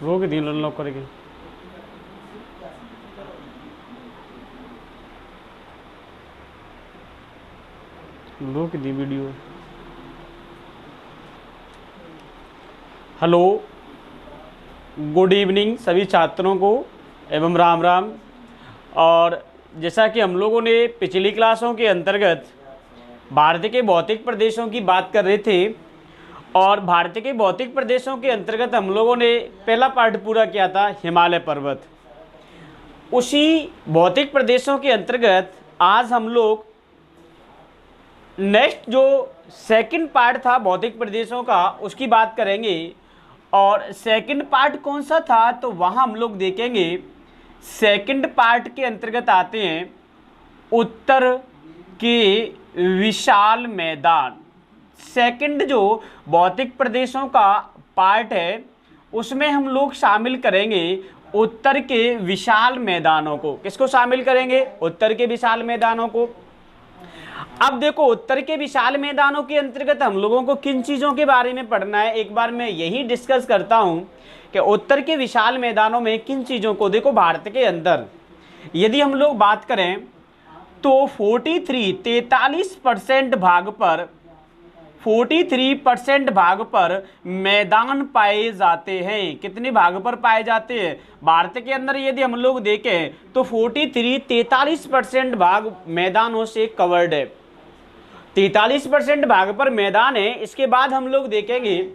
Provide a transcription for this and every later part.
रोक दी अनलॉक करके। रोक दी वीडियो। हेलो, गुड इवनिंग सभी छात्रों को एवं राम राम। और जैसा कि हम लोगों ने पिछली क्लासों के अंतर्गत भारत के भौतिक प्रदेशों की बात कर रहे थे, और भारत के भौतिक प्रदेशों के अंतर्गत हम लोगों ने पहला पार्ट पूरा किया था हिमालय पर्वत। उसी भौतिक प्रदेशों के अंतर्गत आज हम लोग नेक्स्ट जो सेकंड पार्ट था भौतिक प्रदेशों का उसकी बात करेंगे। और सेकंड पार्ट कौन सा था, तो वहाँ हम लोग देखेंगे सेकंड पार्ट के अंतर्गत आते हैं उत्तर के विशाल मैदान। सेकंड जो भौतिक प्रदेशों का पार्ट है उसमें हम लोग शामिल करेंगे उत्तर के विशाल मैदानों को। किसको शामिल करेंगे? उत्तर के विशाल मैदानों को। अब देखो, उत्तर के विशाल मैदानों के अंतर्गत हम लोगों को किन चीज़ों के बारे में पढ़ना है, एक बार मैं यही डिस्कस करता हूं कि उत्तर के विशाल मैदानों में किन चीज़ों को। देखो, भारत के अंदर यदि हम लोग बात करें तो 43% भाग पर 43% भाग पर मैदान पाए जाते हैं। कितने भाग पर पाए जाते हैं भारत के अंदर? यदि हम लोग देखें तो 43% भाग मैदानों से कवर्ड है। 43% भाग पर मैदान है। इसके बाद हम लोग देखेंगे,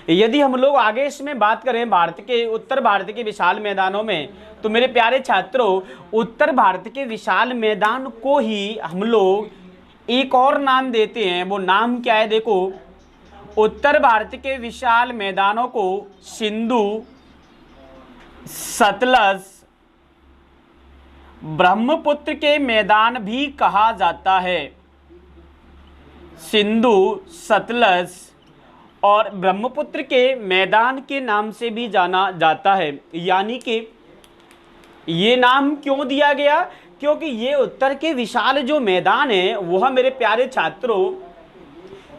यदि हम लोग आगे इसमें बात करें भारत के उत्तर भारत के विशाल मैदानों में, तो मेरे प्यारे छात्रों, उत्तर भारत के विशाल मैदान को ही हम लोग एक और नाम देते हैं। वो नाम क्या है? देखो, उत्तर भारत के विशाल मैदानों को सिंधु, सतलज, ब्रह्मपुत्र के मैदान भी कहा जाता है। सिंधु, सतलज और ब्रह्मपुत्र के मैदान के नाम से भी जाना जाता है। यानी कि ये नाम क्यों दिया गया? क्योंकि ये उत्तर के विशाल जो मैदान है वह मेरे प्यारे छात्रों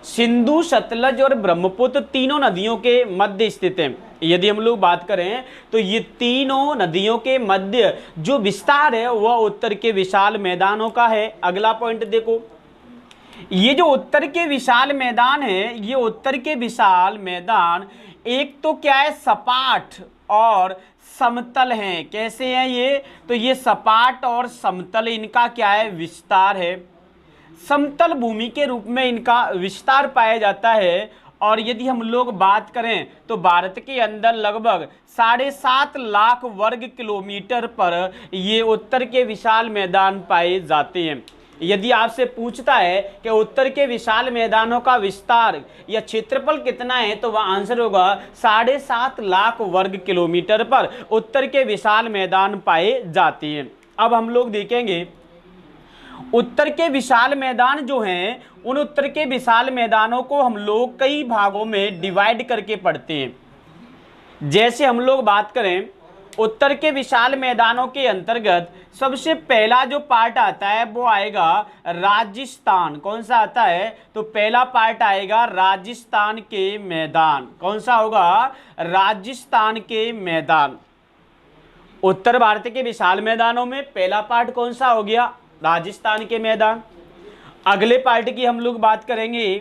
सिंधु, सतलज और ब्रह्मपुत्र तीनों नदियों के मध्य स्थित है। यदि हम लोग बात करें तो ये तीनों नदियों के मध्य जो विस्तार है वह उत्तर के विशाल मैदानों का है। अगला पॉइंट देखो, ये जो उत्तर के विशाल मैदान है, ये उत्तर के विशाल मैदान एक तो क्या है, सपाट और समतल हैं। कैसे हैं ये? तो ये सपाट और समतल, इनका क्या है, विस्तार है। समतल भूमि के रूप में इनका विस्तार पाया जाता है। और यदि हम लोग बात करें तो भारत के अंदर लगभग 7.5 लाख वर्ग किलोमीटर पर ये उत्तर के विशाल मैदान पाए जाते हैं। यदि आपसे पूछता है कि उत्तर के विशाल मैदानों का विस्तार या क्षेत्रफल कितना है, तो वह आंसर होगा 7.5 लाख वर्ग किलोमीटर पर उत्तर के विशाल मैदान पाए जाते हैं। अब हम लोग देखेंगे उत्तर के विशाल मैदान जो हैं, उन उत्तर के विशाल मैदानों को हम लोग कई भागों में डिवाइड करके पढ़ते हैं। जैसे हम लोग बात करें उत्तर के विशाल मैदानों के अंतर्गत सबसे पहला जो पार्ट आता है वो आएगा राजस्थान। कौन सा आता है? तो पहला पार्ट आएगा राजस्थान के मैदान। कौन सा होगा? राजस्थान के मैदान। उत्तर भारत के विशाल मैदानों में पहला पार्ट कौन सा हो गया? राजस्थान के मैदान। अगले पार्ट की हम लोग बात करेंगे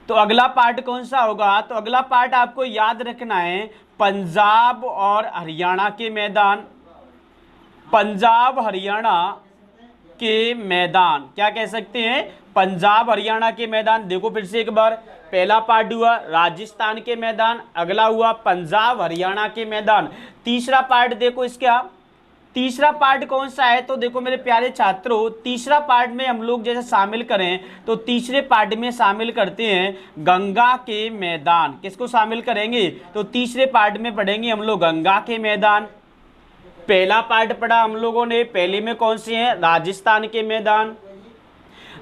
तो अगला पार्ट कौन सा होगा? तो अगला पार्ट आपको याद रखना है पंजाब और हरियाणा के मैदान। पंजाब हरियाणा के मैदान, क्या कह सकते हैं? पंजाब हरियाणा के मैदान। देखो फिर से एक बार, पहला पार्ट हुआ राजस्थान के मैदान, अगला हुआ पंजाब हरियाणा के मैदान। तीसरा पार्ट देखो इसका, तीसरा पार्ट कौन सा है? तो देखो मेरे प्यारे छात्रों, तीसरा पार्ट में हम लोग जैसे शामिल करें तो तीसरे पार्ट में शामिल करते हैं गंगा के मैदान। किसको शामिल करेंगे? तो तीसरे पार्ट में पढ़ेंगे हम लोग गंगा के मैदान। पहला पार्ट पढ़ा हम लोगों ने, पहले में कौन से हैं? राजस्थान के मैदान।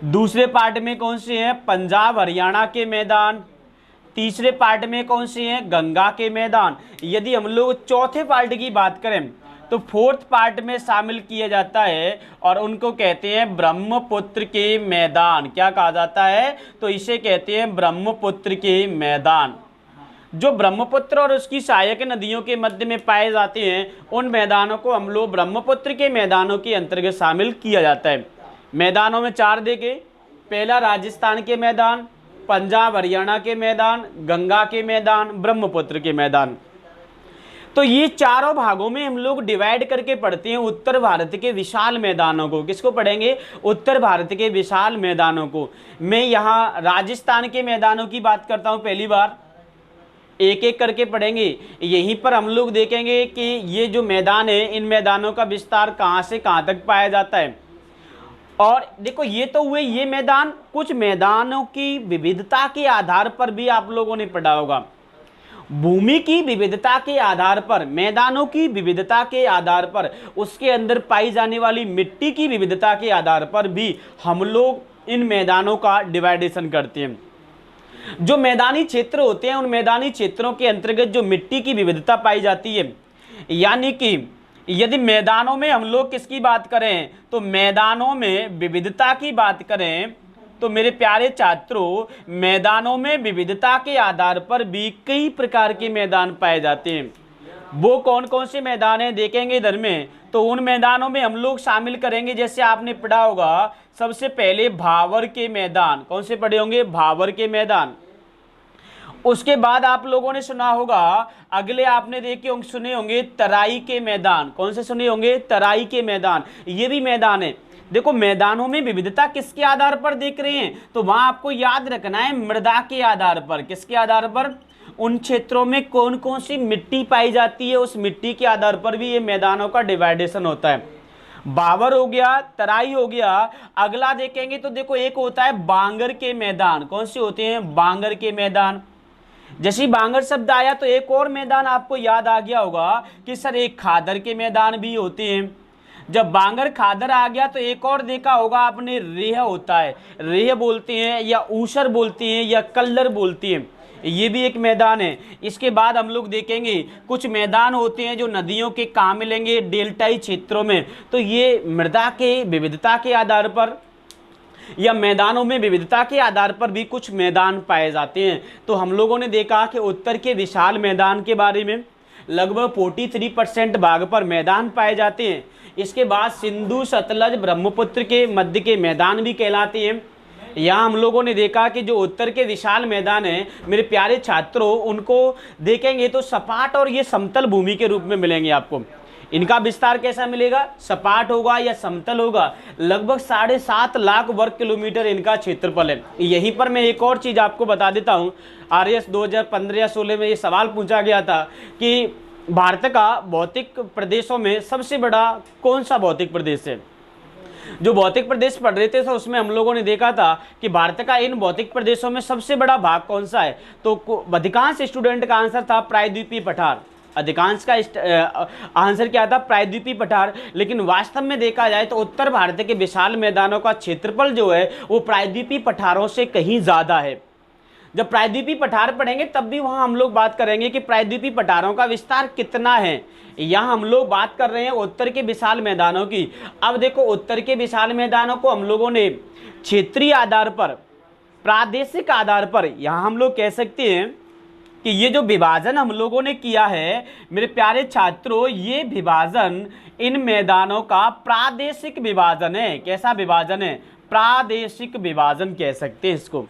दूसरे पार्ट में कौन से हैं? पंजाब हरियाणा के मैदान। तीसरे पार्ट में कौन से हैं? गंगा के मैदान। यदि हम लोग चौथे पार्ट की बात करें तो फोर्थ पार्ट में शामिल किया जाता है और उनको कहते हैं ब्रह्मपुत्र के मैदान। क्या कहा जाता है? तो इसे कहते हैं ब्रह्मपुत्र के मैदान। जो ब्रह्मपुत्र और उसकी सहायक नदियों के मध्य में पाए जाते हैं, उन मैदानों को हम लोग ब्रह्मपुत्र के मैदानों के अंतर्गत शामिल किया जाता है। मैदानों में 4 देखे, पहला राजस्थान के मैदान, पंजाब हरियाणा के मैदान, गंगा के मैदान, ब्रह्मपुत्र के मैदान। तो ये चारों भागों में हम लोग डिवाइड करके पढ़ते हैं उत्तर भारत के विशाल मैदानों को। किसको पढ़ेंगे? उत्तर भारत के विशाल मैदानों को। मैं यहाँ राजस्थान के मैदानों की बात करता हूँ पहली बार, एक एक करके पढ़ेंगे। यहीं पर हम लोग देखेंगे कि ये जो मैदान है, इन मैदानों का विस्तार कहाँ से कहाँ तक पाया जाता है। और देखो ये तो हुए ये मैदान, कुछ मैदानों की विविधता के आधार पर भी आप लोगों ने पढ़ा होगा। भूमि की विविधता के आधार पर, मैदानों की विविधता के आधार पर, उसके अंदर पाई जाने वाली मिट्टी की विविधता के आधार पर भी हम लोग इन मैदानों का डिवाइडेशन करते हैं। जो मैदानी क्षेत्र होते हैं, उन मैदानी क्षेत्रों के अंतर्गत जो मिट्टी की विविधता पाई जाती है, यानी कि यदि मैदानों में हम लोग किसकी बात करें, तो मैदानों में विविधता की बात करें, तो मेरे प्यारे छात्रों, मैदानों में विविधता के आधार पर भी कई प्रकार के मैदान पाए जाते हैं। वो कौन कौन से मैदान हैं देखेंगे इधर में। तो उन मैदानों में हम लोग शामिल करेंगे, जैसे आपने पढ़ा होगा सबसे पहले भावर के मैदान। कौन से पढ़े होंगे? भावर के मैदान। उसके बाद आप लोगों ने सुना होगा, अगले आपने देखे होंगे, सुने होंगे तराई के मैदान। कौन से सुने होंगे? तराई के मैदान। ये भी मैदान है। देखो मैदानों में विविधता किसके आधार पर देख रहे हैं, तो वहां आपको याद रखना है मृदा के आधार पर। किसके आधार पर? उन क्षेत्रों में कौन कौन सी मिट्टी पाई जाती है, उस मिट्टी के आधार पर भी ये मैदानों का डिवाइडेशन होता है। बावर हो गया, तराई हो गया। अगला देखेंगे तो देखो एक होता है बांगर के मैदान। कौन से होते हैं? बांगर के मैदान। जैसे बांगर शब्द आया तो एक और मैदान आपको याद आ गया होगा कि सर एक खादर के मैदान भी होते हैं। जब बांगर खादर आ गया तो एक और देखा होगा आपने, रेह होता है। रेह बोलते हैं या ऊसर बोलते हैं या कल्लर बोलती हैं, ये भी एक मैदान है। इसके बाद हम लोग देखेंगे कुछ मैदान होते हैं जो नदियों के कहाँ मिलेंगे, डेल्टाई क्षेत्रों में। तो ये मृदा के विविधता के आधार पर या मैदानों में विविधता के आधार पर भी कुछ मैदान पाए जाते हैं। तो हम लोगों ने देखा कि उत्तर के विशाल मैदान के बारे में लगभग 43% भाग पर मैदान पाए जाते हैं। इसके बाद सिंधु, सतलज, ब्रह्मपुत्र के मध्य के मैदान भी कहलाते हैं। यहाँ हम लोगों ने देखा कि जो उत्तर के विशाल मैदान हैं मेरे प्यारे छात्रों, उनको देखेंगे तो सपाट और ये समतल भूमि के रूप में मिलेंगे आपको। इनका विस्तार कैसा मिलेगा? सपाट होगा या समतल होगा। लगभग 7.5 लाख वर्ग किलोमीटर इनका क्षेत्रफल है। यहीं पर मैं एक और चीज़ आपको बता देता हूँ। RS 2015 या 16 में ये सवाल पूछा गया था कि भारत का भौतिक प्रदेशों में सबसे बड़ा कौन सा भौतिक प्रदेश है। जो भौतिक प्रदेश पढ़ रहे थे तो उसमें हम लोगों ने देखा था कि भारत का इन भौतिक प्रदेशों में सबसे बड़ा भाग कौन सा है, तो अधिकांश स्टूडेंट का आंसर था प्रायद्वीपीय पठार। अधिकांश का आंसर क्या था? प्रायद्वीपीय पठार। लेकिन वास्तव में देखा जाए तो उत्तर भारत के विशाल मैदानों का क्षेत्रफल जो है वो प्रायद्वीपीय पठारों से कहीं ज़्यादा है। जब प्रायद्वीपीय पठार पढ़ेंगे तब भी वहाँ हम लोग बात करेंगे कि प्रायद्वीपीय पठारों का विस्तार कितना है। यहाँ हम लोग बात कर रहे हैं उत्तर के विशाल मैदानों की। अब देखो उत्तर के विशाल मैदानों को हम लोगों ने क्षेत्रीय आधार पर, प्रादेशिक आधार पर, यहाँ हम लोग कह सकते हैं कि ये जो विभाजन हम लोगों ने किया है मेरे प्यारे छात्रों, ये विभाजन इन मैदानों का प्रादेशिक विभाजन है। कैसा विभाजन है? प्रादेशिक विभाजन कह सकते हैं इसको।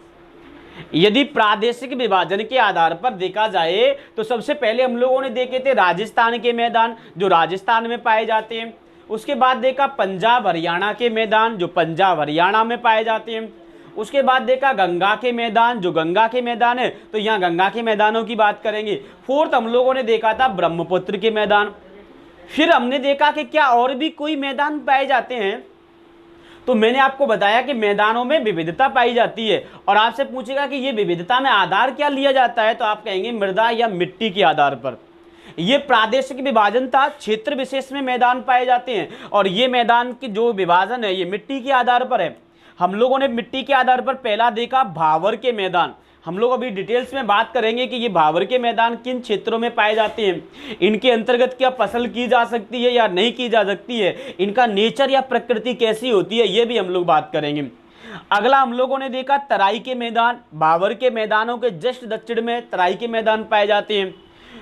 यदि प्रादेशिक विभाजन के आधार पर देखा जाए तो सबसे पहले हम लोगों ने देखे थे राजस्थान के मैदान, जो राजस्थान में पाए जाते हैं। उसके बाद देखा पंजाब हरियाणा के मैदान, जो पंजाब हरियाणा में पाए जाते हैं। उसके बाद देखा गंगा के मैदान, जो गंगा के मैदान है, तो यहाँ गंगा के मैदानों की बात करेंगे। फोर्थ हम लोगों ने देखा था ब्रह्मपुत्र के मैदान। फिर हमने देखा कि क्या और भी कोई मैदान पाए जाते हैं, तो मैंने आपको बताया कि मैदानों में विविधता पाई जाती है। और आपसे पूछेगा कि ये विविधता में आधार क्या लिया जाता है, तो आप कहेंगे मृदा या मिट्टी के आधार पर। ये प्रादेशिक विभाजन था, क्षेत्र विशेष में मैदान पाए जाते हैं। और ये मैदान की जो विभाजन है ये मिट्टी के आधार पर है। हम लोगों ने मिट्टी के आधार पर पहला देखा भावर के मैदान। हम लोग अभी डिटेल्स में बात करेंगे कि ये भावर के मैदान किन क्षेत्रों में पाए जाते हैं, इनके अंतर्गत क्या फसल की जा सकती है या नहीं की जा सकती है, इनका नेचर या प्रकृति कैसी होती है, ये भी हम लोग बात करेंगे। अगला हम लोगों ने देखा तराई के मैदान, भावर के मैदानों के जस्ट दक्षिण में तराई के मैदान पाए जाते हैं।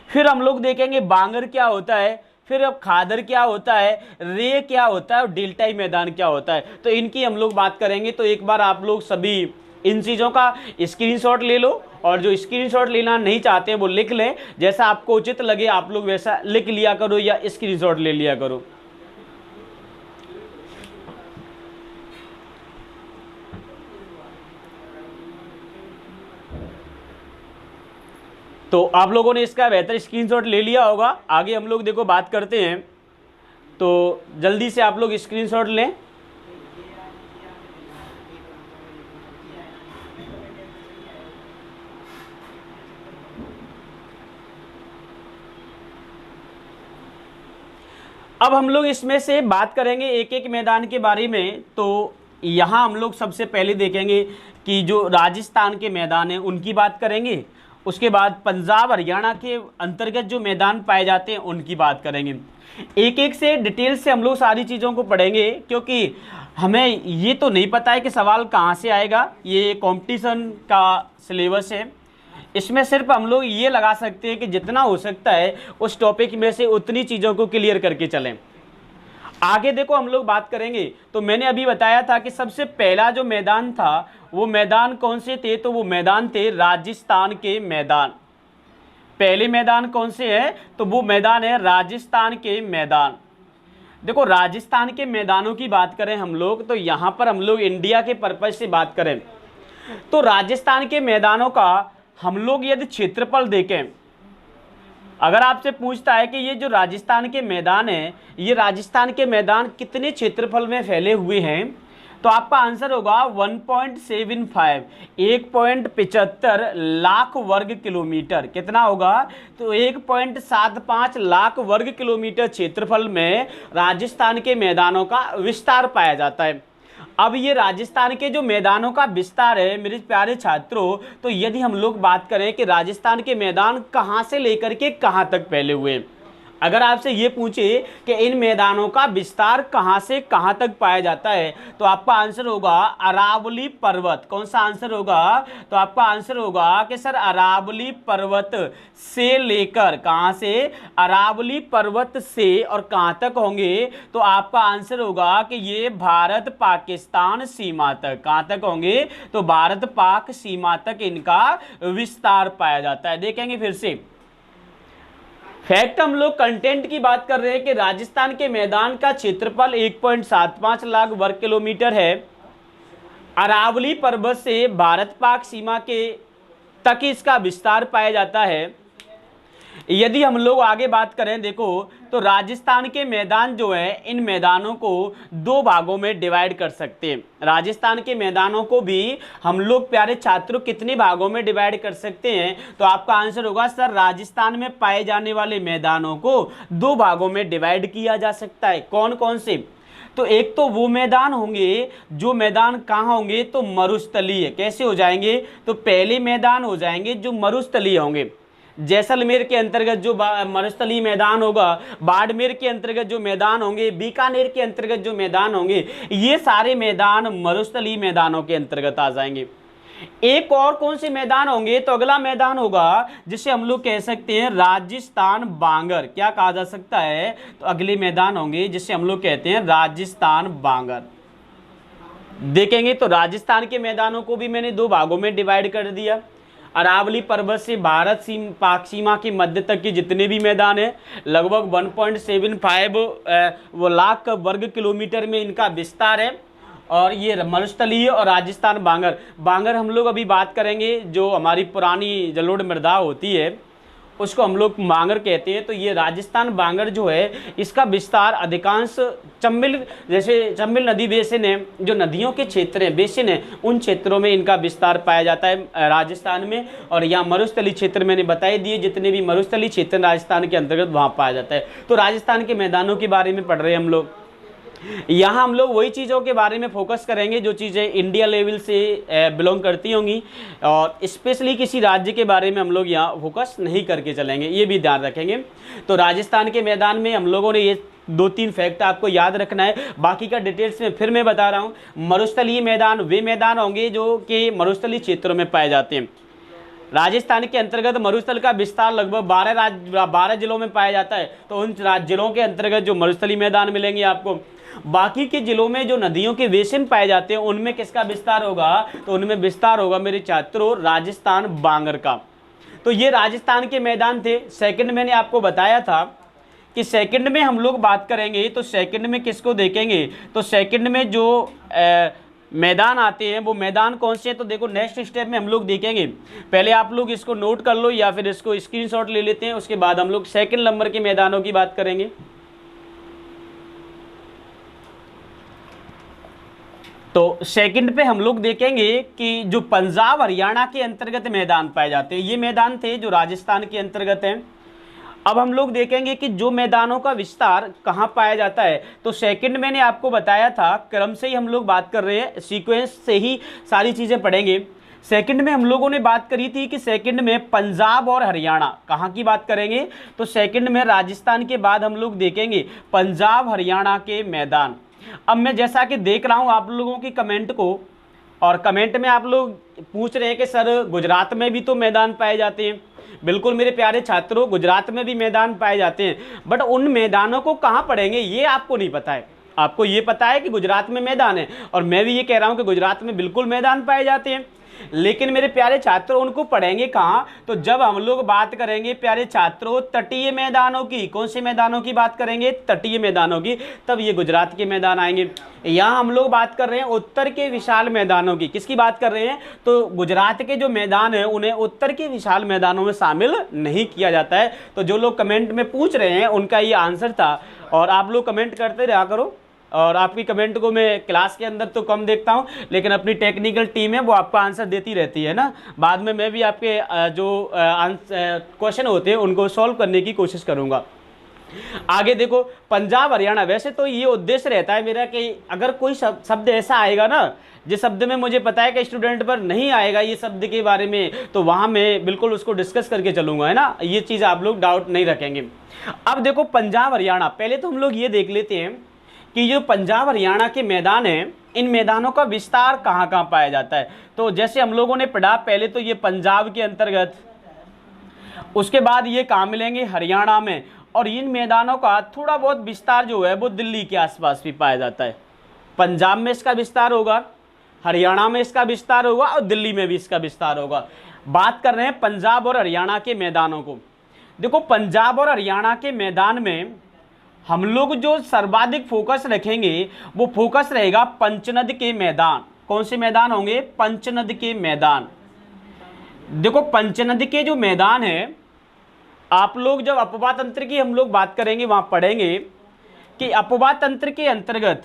फिर हम लोग देखेंगे बांगर क्या होता है, फिर अब खादर क्या होता है, रे क्या होता है और डेल्टाई मैदान क्या होता है, तो इनकी हम लोग बात करेंगे। तो एक बार आप लोग सभी इन चीज़ों का स्क्रीनशॉट ले लो, और जो स्क्रीनशॉट लेना नहीं चाहते हैं वो लिख लें, जैसा आपको उचित लगे आप लोग वैसा लिख लिया करो या स्क्रीनशॉट ले लिया करो। तो आप लोगों ने इसका बेहतर स्क्रीनशॉट ले लिया होगा। आगे हम लोग देखो बात करते हैं, तो जल्दी से आप लोग स्क्रीनशॉट लें। अब हम लोग इसमें से बात करेंगे एक एक मैदान के बारे में। तो यहाँ हम लोग सबसे पहले देखेंगे कि जो राजस्थान के मैदान हैं उनकी बात करेंगे, उसके बाद पंजाब हरियाणा के अंतर्गत जो मैदान पाए जाते हैं उनकी बात करेंगे। एक एक से डिटेल से हम लोग सारी चीज़ों को पढ़ेंगे, क्योंकि हमें ये तो नहीं पता है कि सवाल कहाँ से आएगा। ये कंपटीशन का सिलेबस है, इसमें सिर्फ हम लोग ये लगा सकते हैं कि जितना हो सकता है उस टॉपिक में से उतनी चीज़ों को क्लियर करके चलें। आगे देखो हम लोग बात करेंगे, तो मैंने अभी बताया था कि सबसे पहला जो मैदान था वो मैदान कौन से थे, तो वो मैदान थे राजस्थान के मैदान। पहले मैदान कौन से हैं, तो वो मैदान है राजस्थान के मैदान। देखो राजस्थान के मैदानों की बात करें हम लोग, तो यहाँ पर हम लोग इंडिया के पर्पज से बात करें तो राजस्थान के मैदानों का हम लोग यदि क्षेत्रफल देखें, अगर आपसे पूछता है कि ये जो राजस्थान के मैदान हैं, ये राजस्थान के मैदान कितने क्षेत्रफल में फैले हुए हैं, तो आपका आंसर होगा 1.75, 1.75 लाख वर्ग किलोमीटर। कितना होगा, तो 1.75 लाख वर्ग किलोमीटर क्षेत्रफल में राजस्थान के मैदानों का विस्तार पाया जाता है। अब ये राजस्थान के जो मैदानों का विस्तार है मेरे प्यारे छात्रों, तो यदि हम लोग बात करें कि राजस्थान के मैदान कहां से लेकर के कहां तक फैले हुए हैं, अगर आपसे ये पूछे कि इन मैदानों का विस्तार कहां से कहां तक पाया जाता है, तो आपका आंसर होगा अरावली पर्वत। कौन सा आंसर होगा, तो आपका आंसर होगा कि सर अरावली पर्वत से लेकर, कहां से, अरावली पर्वत से और कहां तक होंगे, तो आपका आंसर होगा कि ये भारत पाकिस्तान सीमा तक। कहां तक होंगे, तो भारत पाक सीमा तक इनका विस्तार पाया जाता है। देखेंगे फिर से फैक्ट, हम लोग कंटेंट की बात कर रहे हैं कि राजस्थान के मैदान का क्षेत्रफल 1.75 लाख वर्ग किलोमीटर है। अरावली पर्वत से भारत पाक सीमा के तक इसका विस्तार पाया जाता है। यदि हम लोग आगे बात करें, देखो तो राजस्थान के मैदान जो है, इन मैदानों को दो भागों में डिवाइड कर सकते हैं। राजस्थान के मैदानों को भी हम लोग प्यारे छात्रों कितने भागों में डिवाइड कर सकते हैं, तो आपका आंसर होगा सर राजस्थान में पाए जाने वाले मैदानों को दो भागों में डिवाइड किया जा सकता है। कौन कौन से, तो एक तो वो मैदान होंगे जो मैदान कहाँ होंगे, तो मरुस्थलीय। कैसे हो जाएंगे, तो पहले मैदान हो जाएंगे जो मरुस्थलीय होंगे। जैसलमेर के अंतर्गत जो मरुस्थलीय मैदान होगा, बाड़मेर के अंतर्गत जो मैदान होंगे, बीकानेर के अंतर्गत जो मैदान होंगे, ये सारे मैदान मरुस्थलीय मैदानों के अंतर्गत आ जाएंगे। एक और कौन से मैदान होंगे, तो अगला मैदान होगा जिसे हम लोग कह सकते हैं राजस्थान बांगर। क्या कहा जा सकता है, तो अगले मैदान होंगे जिसे हम लोग कहते हैं राजस्थान बांगर। देखेंगे तो राजस्थान के मैदानों को भी मैंने दो भागों में डिवाइड कर दिया। अरावली पर्वत से भारत पाक सीमा के मध्य तक के जितने भी मैदान हैं, लगभग 1.75 वो लाख वर्ग किलोमीटर में इनका विस्तार है। और ये मरुस्थलीय और राजस्थान बांगर हम लोग अभी बात करेंगे, जो हमारी पुरानी जलोढ़ मृदा होती है उसको हम लोग बांगर कहते हैं। तो ये राजस्थान बांगर जो है, इसका विस्तार अधिकांश चंबिल, जैसे चंबिल नदी बेसिन है, जो नदियों के क्षेत्र हैं, बेसिन है, उन क्षेत्रों में इनका विस्तार पाया जाता है राजस्थान में। और यहाँ मरुस्थलीय क्षेत्र मैंने बताई दिए, जितने भी मरुस्थलीय क्षेत्र राजस्थान के अंतर्गत वहाँ पाया जाता है। तो राजस्थान के मैदानों के बारे में पढ़ रहे हैं हम लोग। यहाँ हम लोग वही चीज़ों के बारे में फोकस करेंगे जो चीज़ें इंडिया लेवल से बिलोंग करती होंगी, और स्पेशली किसी राज्य के बारे में हम लोग यहाँ फोकस नहीं करके चलेंगे, ये भी ध्यान रखेंगे। तो राजस्थान के मैदान में हम लोगों ने ये 2-3 फैक्ट आपको याद रखना है, बाकी का डिटेल्स में फिर मैं बता रहा हूँ। मरुस्थलीय मैदान वे मैदान होंगे जो कि मरुस्थलीय क्षेत्रों में पाए जाते हैं। राजस्थान के अंतर्गत मरुस्थल का विस्तार लगभग 12 जिलों में पाया जाता है, तो उन जिलों के अंतर्गत जो मरुस्थलीय मैदान मिलेंगे आपको। बाकी के जिलों में जो नदियों के बेसिन पाए जाते हैं उनमें किसका विस्तार होगा, तो उनमें विस्तार होगा मेरे छात्रों राजस्थान बांगर का। तो ये राजस्थान के मैदान थे। सेकंड मैंने आपको बताया था कि सेकंड में हम लोग बात करेंगे, तो सेकंड में किसको देखेंगे, तो सेकंड में जो मैदान आते हैं वो मैदान कौन से हैं, तो देखो नेक्स्ट स्टेप में हम लोग देखेंगे। पहले आप लोग इसको नोट कर लो या फिर इसको स्क्रीनशॉट ले लेते हैं, उसके बाद हम लोग सेकंड नंबर के मैदानों की बात करेंगे। तो सेकंड पे हम लोग देखेंगे कि जो पंजाब हरियाणा के अंतर्गत मैदान पाए जाते हैं, ये मैदान थे जो राजस्थान के अंतर्गत हैं। अब हम लोग देखेंगे कि जो मैदानों का विस्तार कहाँ पाया जाता है, तो सेकंड मैंने आपको बताया था, क्रम से ही हम लोग बात कर रहे हैं, सीक्वेंस से ही सारी चीज़ें पढ़ेंगे। सेकंड में हम लोगों ने बात करी थी कि सेकंड में पंजाब और हरियाणा, कहाँ की बात करेंगे, तो सेकंड में राजस्थान के बाद हम लोग देखेंगे पंजाब हरियाणा के मैदान। अब मैं जैसा कि देख रहा हूँ आप लोगों की कमेंट को, और कमेंट में आप लोग पूछ रहे हैं कि सर गुजरात में भी तो मैदान पाए जाते हैं। बिल्कुल मेरे प्यारे छात्रों, गुजरात में भी मैदान पाए जाते हैं, बट उन मैदानों को कहाँ पढ़ेंगे ये आपको नहीं पता है। आपको ये पता है कि गुजरात में मैदान है, और मैं भी ये कह रहा हूँ कि गुजरात में बिल्कुल मैदान पाए जाते हैं, लेकिन मेरे प्यारे छात्रों उनको पढ़ेंगे कहाँ, तो जब हम लोग बात करेंगे प्यारे छात्रों तटीय मैदानों की। कौन से मैदानों की बात करेंगे, तटीय मैदानों की, तब ये गुजरात के मैदान आएंगे। यहाँ हम लोग बात कर रहे हैं उत्तर के विशाल मैदानों की। किसकी बात कर रहे हैं, तो गुजरात के जो मैदान है उन्हें उत्तर के विशाल मैदानों में शामिल नहीं किया जाता है। तो जो लोग कमेंट में पूछ रहे हैं उनका ये आंसर था, और आप लोग कमेंट करते रहा करो। और आपकी कमेंट को मैं क्लास के अंदर तो कम देखता हूं, लेकिन अपनी टेक्निकल टीम है वो आपका आंसर देती रहती है ना। बाद में मैं भी आपके जो क्वेश्चन होते हैं उनको सॉल्व करने की कोशिश करूंगा। आगे देखो पंजाब हरियाणा, वैसे तो ये उद्देश्य रहता है मेरा कि अगर कोई शब्द ऐसा आएगा ना जिस शब्द में मुझे पता है कि स्टूडेंट पर नहीं आएगा ये शब्द के बारे में, तो वहां मैं बिल्कुल उसको डिस्कस करके चलूंगा, है ना। ये चीज़ आप लोग डाउट नहीं रखेंगे। अब देखो पंजाब हरियाणा, पहले तो हम लोग ये देख लेते हैं कि जो पंजाब हरियाणा के मैदान हैं इन मैदानों का विस्तार कहाँ कहाँ पाया जाता है। तो जैसे हम लोगों ने पढ़ा, पहले तो ये पंजाब के अंतर्गत, उसके बाद ये कहाँ मिलेंगे, हरियाणा में, और इन मैदानों का थोड़ा बहुत विस्तार जो है वो दिल्ली के आसपास भी पाया जाता है। पंजाब में इसका विस्तार होगा, हरियाणा में इसका विस्तार होगा, और दिल्ली में भी इसका विस्तार होगा। बात कर रहे हैं पंजाब और हरियाणा के मैदानों को। देखो पंजाब और हरियाणा के मैदान में हम लोग जो सर्वाधिक फोकस रखेंगे वो फोकस रहेगा पंचनद के मैदान। कौन से मैदान होंगे, पंचनद के मैदान। देखो पंचनद के जो मैदान है, आप लोग जब अपवा तंत्र की हम लोग बात करेंगे वहां पढ़ेंगे कि अपवा तंत्र के अंतर्गत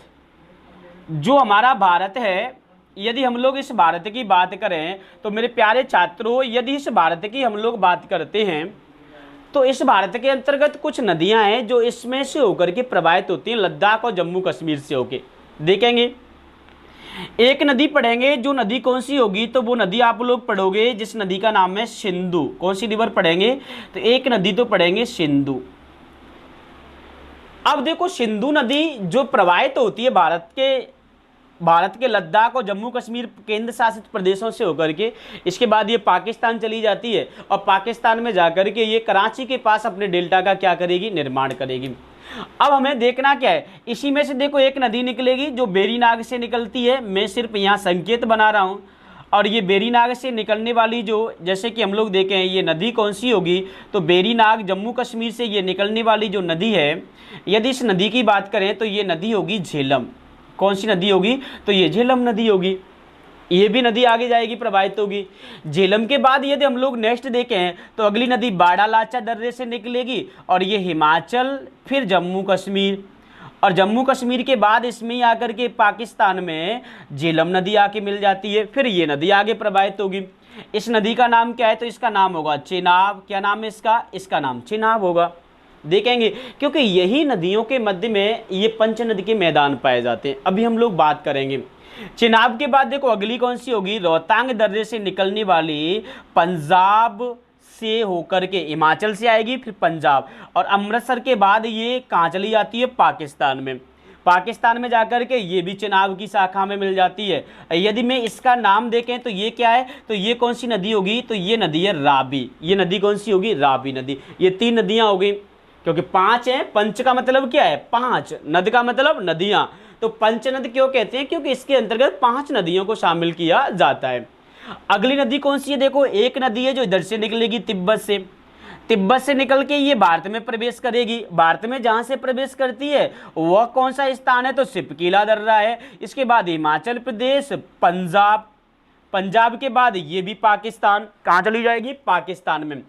जो हमारा भारत है, यदि हम लोग इस भारत की बात करें तो मेरे प्यारे छात्रों, यदि इस भारत की हम लोग बात करते हैं तो इस भारत के अंतर्गत कुछ नदियां हैं जो इसमें से होकर के प्रवाहित होती हैं, लद्दाख और जम्मू कश्मीर से होके। देखेंगे एक नदी पढ़ेंगे, जो नदी कौन सी होगी, तो वो नदी आप लोग पढ़ोगे जिस नदी का नाम है सिंधु। कौन सी रिवर पढ़ेंगे, तो एक नदी तो पढ़ेंगे सिंधु। अब देखो सिंधु नदी जो प्रवाहित होती है भारत के लद्दाख और जम्मू कश्मीर केंद्र शासित प्रदेशों से होकर के, इसके बाद ये पाकिस्तान चली जाती है, और पाकिस्तान में जाकर के ये कराची के पास अपने डेल्टा का क्या करेगी, निर्माण करेगी। अब हमें देखना क्या है, इसी में से देखो एक नदी निकलेगी जो बेरीनाग से निकलती है। मैं सिर्फ यहाँ संकेत बना रहा हूँ, और ये बेरीनाग से निकलने वाली जो, जैसे कि हम लोग देखें ये नदी कौन सी होगी, तो बेरीनाग जम्मू कश्मीर से ये निकलने वाली जो नदी है, यदि इस नदी की बात करें तो ये नदी होगी झेलम। कौन सी नदी होगी, तो ये झेलम नदी होगी। ये भी नदी आगे जाएगी, प्रवाहित होगी। झेलम के बाद यदि हम लोग नेक्स्ट देखें तो अगली नदी बाड़ा लाचा दर्रे से निकलेगी, और ये हिमाचल, फिर जम्मू कश्मीर, और जम्मू कश्मीर के बाद इसमें ही आकर के पाकिस्तान में झेलम नदी आके मिल जाती है। फिर ये नदी आगे प्रवाहित होगी। इस नदी का नाम क्या है, तो इसका नाम होगा चेनाब। क्या नाम है इसका, इसका नाम चेनाब होगा। देखेंगे, क्योंकि यही नदियों के मध्य में ये पंच नदी के मैदान पाए जाते हैं। अभी हम लोग बात करेंगे चिनाब के बाद। देखो अगली कौन सी होगी, रोहतांग दर्रे से निकलने वाली पंजाब से होकर के हिमाचल से आएगी, फिर पंजाब, और अमृतसर के बाद ये कहाँ चली जाती है, पाकिस्तान में। पाकिस्तान में जाकर के ये भी चिनाब की शाखा में मिल जाती है। यदि मैं इसका नाम देखें तो ये क्या है, तो ये कौन सी नदी होगी, तो ये नदी है रावी। ये नदी कौन सी होगी, रावी नदी। ये 3 नदियां हो गई, क्योंकि 5 हैं। पंच का मतलब क्या है, 5, नद का मतलब नदियां, तो पंचनद क्यों कहते हैं, क्योंकि इसके अंतर्गत 5 नदियों को शामिल किया जाता है। अगली नदी कौन सी है, देखो एक नदी है जो इधर से निकलेगी तिब्बत से, तिब्बत से निकल के ये भारत में प्रवेश करेगी। भारत में जहां से प्रवेश करती है वह कौन सा स्थान है, तो सिपकीला दर्रा है। इसके बाद हिमाचल प्रदेश, पंजाब, पंजाब के बाद ये भी पाकिस्तान, कहाँ चली जाएगी, पाकिस्तान में।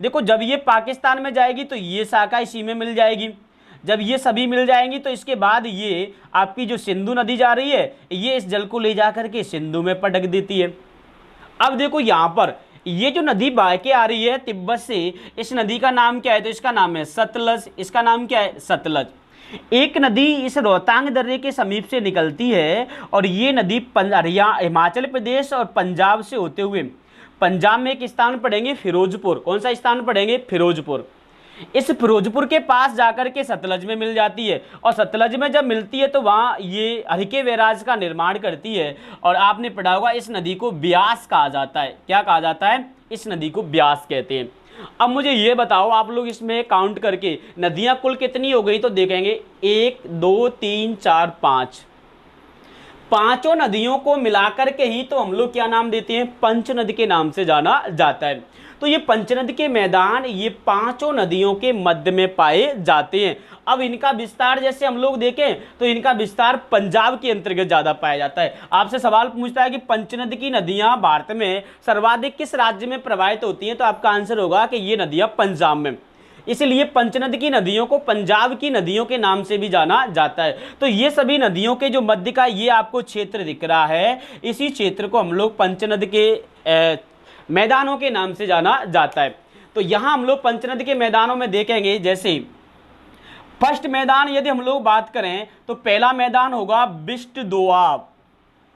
देखो जब ये पाकिस्तान में जाएगी तो ये शाखा इसी में मिल जाएगी। जब ये सभी मिल जाएंगी तो इसके बाद ये आपकी जो सिंधु नदी जा रही है, ये इस जल को ले जाकर के सिंधु में पटक देती है। अब देखो यहाँ पर ये जो नदी बह के आ रही है तिब्बत से, इस नदी का नाम क्या है, तो इसका नाम है सतलज। इसका नाम क्या है, सतलज। एक नदी इस रोहतांग दर्रे के समीप से निकलती है और ये नदी हिमाचल प्रदेश और पंजाब से होते हुए पंजाब में एक स्थान पड़ेंगे फिरोजपुर। कौन सा स्थान पड़ेंगे, फिरोजपुर। इस फिरोजपुर के पास जाकर के सतलज में मिल जाती है, और सतलज में जब मिलती है तो वहाँ ये हल्के बैराज का निर्माण करती है। और आपने पढ़ा होगा इस नदी को ब्यास कहा जाता है। क्या कहा जाता है, इस नदी को ब्यास कहते हैं। अब मुझे ये बताओ, आप लोग इसमें काउंट करके नदियाँ कुल कितनी हो गई, तो देखेंगे 1 2 3 4 5, पांचों नदियों को मिलाकर के ही तो हम लोग क्या नाम देते हैं, पंचनद के नाम से जाना जाता है। तो ये पंचनद के मैदान ये 5 नदियों के मध्य में पाए जाते हैं। अब इनका विस्तार जैसे हम लोग देखें तो इनका विस्तार पंजाब के अंतर्गत ज्यादा पाया जाता है। आपसे सवाल पूछता है कि पंचनद की नदियां भारत में सर्वाधिक किस राज्य में प्रवाहित होती हैं, तो आपका आंसर होगा कि ये नदियां पंजाब में। इसलिए पंचनद की नदियों को पंजाब की नदियों के नाम से भी जाना जाता है। तो ये सभी नदियों के जो मध्य का ये आपको क्षेत्र दिख रहा है, इसी क्षेत्र को हम लोग पंचनद के मैदानों के नाम से जाना जाता है। तो यहां हम लोग पंचनद के मैदानों में देखेंगे, जैसे फर्स्ट मैदान यदि हम लोग बात करें तो पहला मैदान होगा बिष्ट दोआब।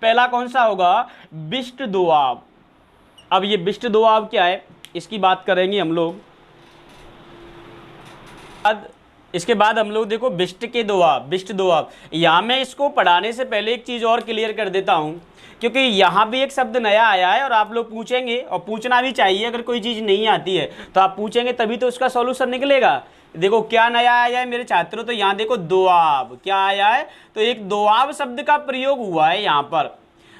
पहला कौन सा होगा, बिष्ट दोआब। अब ये बिष्ट दोआब क्या है, इसकी बात करेंगे हम लोग। इसके बाद हम लोग देखो बिष्ट के दोआब, बिष्ट दोआब। यहाँ मैं इसको पढ़ाने से पहले एक चीज़ और क्लियर कर देता हूँ, क्योंकि यहाँ भी एक शब्द नया आया है और आप लोग पूछेंगे, और पूछना भी चाहिए। अगर कोई चीज़ नहीं आती है तो आप पूछेंगे तभी तो उसका सॉल्यूशन निकलेगा। देखो क्या नया आया है मेरे छात्रों, तो यहाँ देखो दोआब क्या आया है, तो एक दोआब शब्द का प्रयोग हुआ है यहाँ पर।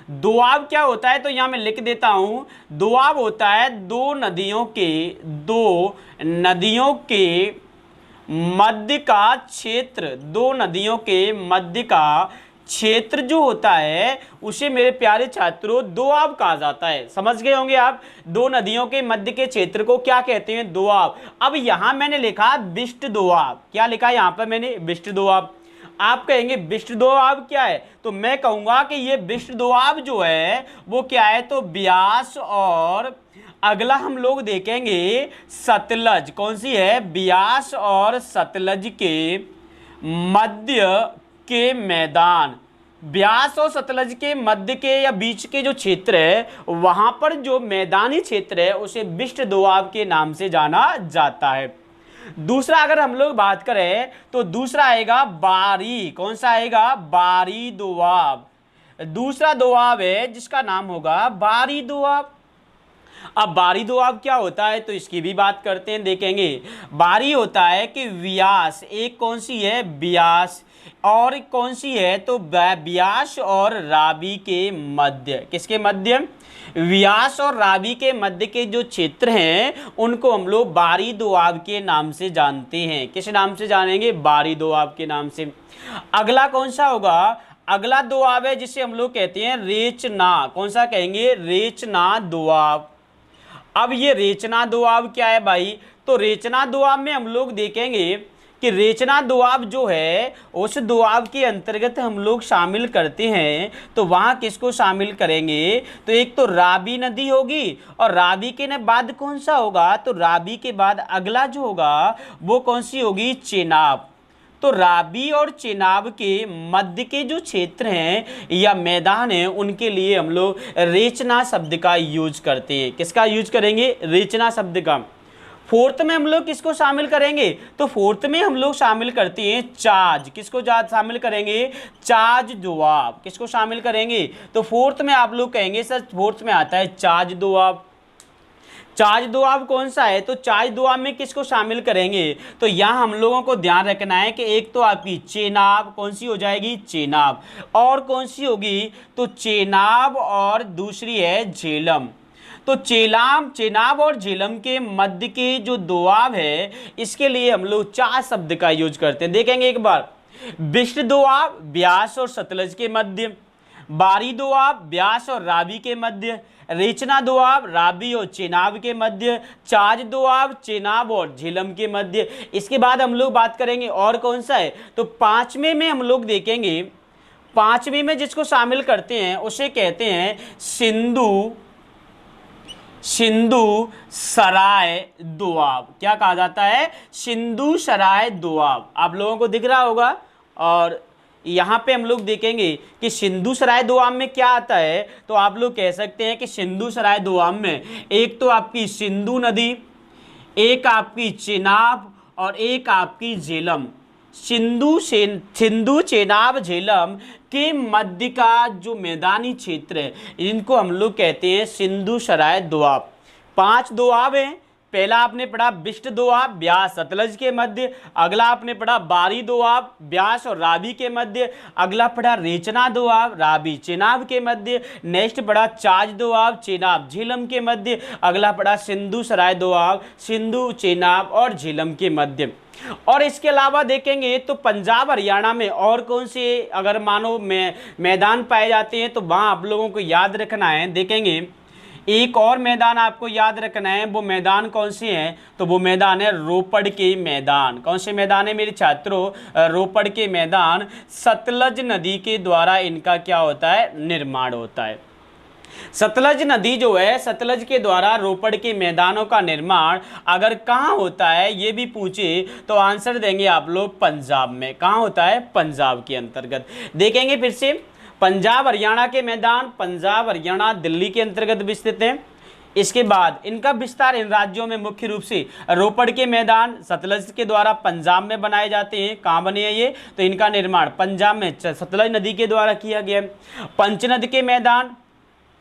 दोआब क्या होता है, तो यहाँ मैं लिख देता हूँ। दोआब होता है दो नदियों के मध्य का क्षेत्र, दो नदियों के मध्य का क्षेत्र जो होता है उसे मेरे प्यारे छात्रों दोआब कहा जाता है। समझ गए होंगे आप, दो नदियों के मध्य के क्षेत्र को क्या कहते हैं, दोआब। अब यहां मैंने लिखा बिष्ट दोआब। क्या लिखा यहां पर मैंने, बिष्ट दोआब। आप कहेंगे बिष्ट दोआब क्या है, तो मैं कहूंगा कि ये बिष्ट दोआब जो है वो क्या है, तो ब्यास, और अगला हम लोग देखेंगे सतलज। कौन सी है, ब्यास और सतलज के मध्य के मैदान। ब्यास और सतलज के मध्य के या बीच के जो क्षेत्र है वहां पर जो मैदानी क्षेत्र है उसे बिष्ट दोआब के नाम से जाना जाता है। दूसरा अगर हम लोग बात करें तो दूसरा आएगा बारी। कौन सा आएगा, बारी दोआब। दूसरा दोआब है जिसका नाम होगा बारी दोआब। अब बारी दोआब क्या होता है, तो इसकी भी बात करते हैं, देखेंगे। बारी होता है कि व्यास, एक कौन सी है, ब्यास, और एक कौन सी है, तो ब्यास और रावी के मध्य। किसके मध्य, व्यास और रावी के मध्य के जो क्षेत्र हैं उनको हम लोग बारी दोआब के नाम से जानते हैं। किस नाम से जानेंगे, बारी दोआब के नाम से। अगला कौन सा होगा, अगला दोआब है जिसे हम लोग कहते हैं रेचना। कौन सा कहेंगे, रेचना दोआब। अब ये रेचना दोआब क्या है भाई, तो रेचना दोआब में हम लोग देखेंगे कि कि रेचना दोआब जो है उस दोआब के अंतर्गत हम लोग शामिल करते हैं, तो वहाँ किसको शामिल करेंगे? तो एक तो रावी नदी होगी, और रावी के न बाद कौन सा होगा? तो रावी के बाद अगला जो होगा वो कौन सी होगी? चेनाब। तो रावी और चेनाब के मध्य के जो क्षेत्र हैं या मैदान हैं उनके लिए हम लोग रेचना शब्द का यूज करते हैं। किसका यूज करेंगे? रेचना शब्द का। फोर्थ में हम लोग किसको शामिल करेंगे? तो फोर्थ में हम लोग शामिल करते हैं चाज। किसको शामिल करेंगे? चाज दोआब। किसको शामिल करेंगे? तो फोर्थ में आप लोग कहेंगे सर फोर्थ में आता है चाज दोआब। चाज दोआब कौन सा है? तो चाज दोआब में किसको शामिल करेंगे? तो यहाँ हम लोगों को ध्यान रखना है कि एक तो आपकी चेनाब कौन सी हो जाएगी? चेनाब। और कौन सी होगी? तो चेनाब, और दूसरी है झेलम। तो चेनाब और झेलम के मध्य के जो दोआब है इसके लिए हम लोग चार शब्द का यूज करते हैं। देखेंगे एक बार, बिष्ट दोआब ब्यास और सतलज के मध्य, बारी दोआब ब्यास और रावी के मध्य, रेचना दोआब रावी और चेनाब के मध्य, चाज दोआब चेनाब और झेलम के मध्य। इसके बाद हम लोग बात करेंगे और कौन सा है? तो पांचवें में हम लोग देखेंगे, पांचवें में जिसको शामिल करते हैं उसे कहते हैं सिंधु सराय दोआब। क्या कहा जाता है? सिंधु सराय दोआब। आप लोगों को दिख रहा होगा। और यहाँ पे हम लोग देखेंगे कि सिंधु सराय दोआब में क्या आता है। तो आप लोग कह सकते हैं कि सिंधु सराय दोआब में एक तो आपकी सिंधु नदी, एक आपकी चेनाब और एक आपकी झेलम। सिंधु चेनाब झेलम के मध्य का जो मैदानी क्षेत्र है इनको हम लोग कहते हैं सिंधु सराय दोआब। 5 दोआब हैं। पहला आपने पढ़ा बिष्ट दोआब ब्यास सतलज के मध्य, अगला आपने पढ़ा बारी दोआब ब्यास और रावी के मध्य, अगला पढ़ा रेचना दोआब रावी चेनाब के मध्य, नेक्स्ट पढ़ा चाज दोआब चेनाब झेलम के मध्य, अगला पढ़ा सिंधु सराय दोआब सिंधु चेनाब और झेलम के मध्य। और इसके अलावा देखेंगे तो पंजाब हरियाणा में और कौन से अगर मानो मैदान पाए जाते हैं तो वहाँ आप लोगों को याद रखना है। देखेंगे एक और मैदान आपको याद रखना है। वो मैदान कौन से हैं? तो वो मैदान है रोपड़ के मैदान। कौन से मैदान है मेरे छात्रों? रोपड़ के मैदान। सतलज नदी के द्वारा इनका क्या होता है? निर्माण होता है। सतलज नदी जो है सतलज के द्वारा रोपड़ के मैदानों का निर्माण अगर कहाँ होता है ये भी पूछे तो आंसर देंगे आप लोग पंजाब में। कहाँ होता है? पंजाब के अंतर्गत। देखेंगे फिर से पंजाब हरियाणा के मैदान, पंजाब हरियाणा दिल्ली के अंतर्गत विस्तृत हैं। इसके बाद इनका विस्तार इन राज्यों में मुख्य रूप से रोपड़ के मैदान सतलज के द्वारा पंजाब में बनाए जाते हैं। कहाँ बने हैं ये? तो इनका निर्माण पंजाब में सतलज नदी के द्वारा किया गया है। पंचनद के मैदान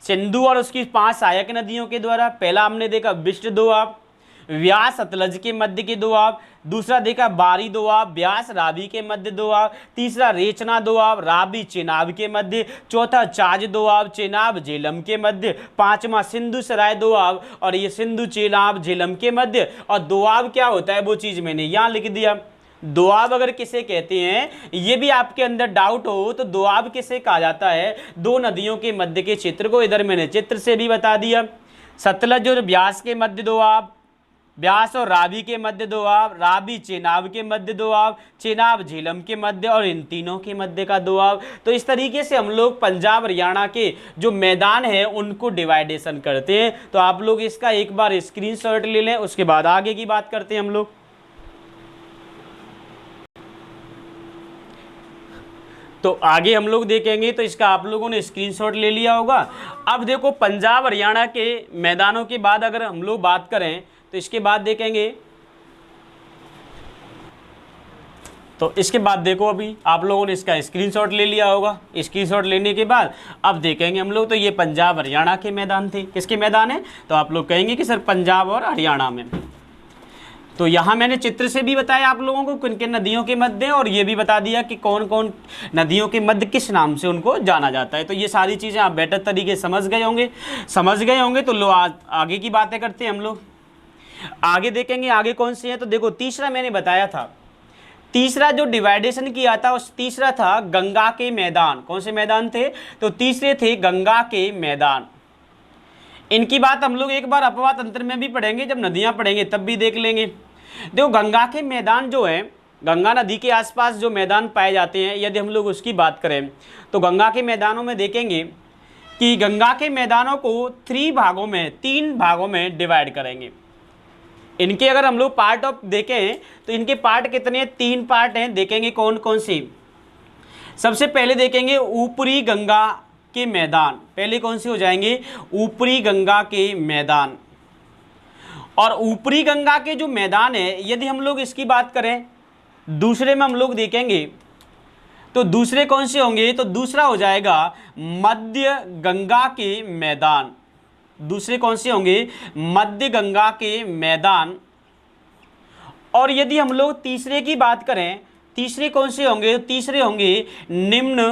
सिंधु और उसकी 5 सहायक नदियों के द्वारा। पहला हमने देखा बिष्ट दोआब व्यास सतलज के मध्य के दोआब, दूसरा देखा बारी दोआब व्यास रावी के मध्य दोआब, तीसरा रेचना दोआब रावी चेनाब के मध्य, चौथा चाज दोआब चेनाब झेलम के मध्य, पांचवा सिंधु सराय दोआब और ये सिंधु चेनाब झेलम के मध्य। और दोआब क्या होता है वो चीज मैंने यहाँ लिख दिया। दोआब अगर किसे कहते हैं ये भी आपके अंदर डाउट हो तो दोआब किसे कहा जाता है? 2 नदियों के मध्य के क्षेत्र को। इधर मैंने चित्र से भी बता दिया। सतलज और ब्यास के मध्य दोआब, ब्यास और रावी के मध्य दोआब, रावी चेनाब के मध्य दोआब, चेनाब झेलम के मध्य और इन तीनों के मध्य का दोआब। तो इस तरीके से हम लोग पंजाब हरियाणा के जो मैदान है उनको डिवाइडेशन करते हैं। तो आप लोग इसका एक बार स्क्रीनशॉट ले लें, उसके बाद आगे की बात करते हैं हम लोग। तो आगे हम लोग देखेंगे तो इसका आप लोगों ने स्क्रीनशॉट ले लिया होगा। अब देखो पंजाब हरियाणा के मैदानों के बाद अगर हम लोग बात करें तो इसके बाद देखेंगे तो इसके बाद देखो अभी आप लोगों ने इसका स्क्रीनशॉट ले लिया होगा। स्क्रीनशॉट लेने के बाद अब देखेंगे हम लोग तो ये पंजाब हरियाणा के मैदान थे। किसके मैदान है? तो आप लोग कहेंगे कि सर पंजाब और हरियाणा में। तो यहाँ मैंने चित्र से भी बताया आप लोगों को किन किन नदियों के मध्य और ये भी बता दिया कि कौन कौन नदियों के मध्य किस नाम से उनको जाना जाता है। तो ये सारी चीज़ें आप बेटर तरीके समझ गए होंगे। तो लो आगे की बातें करते हैं हम लोग। आगे देखेंगे आगे कौन से हैं। तो देखो तीसरा मैंने बताया था, तीसरा जो डिवाइडेशन किया था उस तीसरा था गंगा के मैदान। कौन से मैदान थे? तो तीसरे थे गंगा के मैदान। इनकी बात हम लोग एक बार अपवाद तंत्र में भी पढ़ेंगे, जब नदियां पढ़ेंगे तब भी देख लेंगे। देखो गंगा के मैदान जो है गंगा नदी के आसपास जो मैदान पाए जाते हैं, यदि हम लोग उसकी बात करें तो गंगा के मैदानों में देखेंगे कि गंगा के मैदानों को तीन भागों में डिवाइड करेंगे। इनके अगर हम लोग पार्ट ऑफ देखें तो इनके पार्ट कितने, 3 पार्ट हैं। देखेंगे कौन कौन सी। सबसे पहले देखेंगे ऊपरी गंगा के मैदान। पहले कौन से हो जाएंगे, ऊपरी गंगा के मैदान। और ऊपरी गंगा के जो मैदान है, यदि हम लोग इसकी बात करें दूसरे में हम लोग देखेंगे तो दूसरे कौन से होंगे, तो दूसरा हो जाएगा मध्य गंगा के मैदान। दूसरे कौन से होंगे, मध्य गंगा के मैदान। और यदि हम लोग तीसरे की बात करें, तीसरे कौन से होंगे, तीसरे होंगे निम्न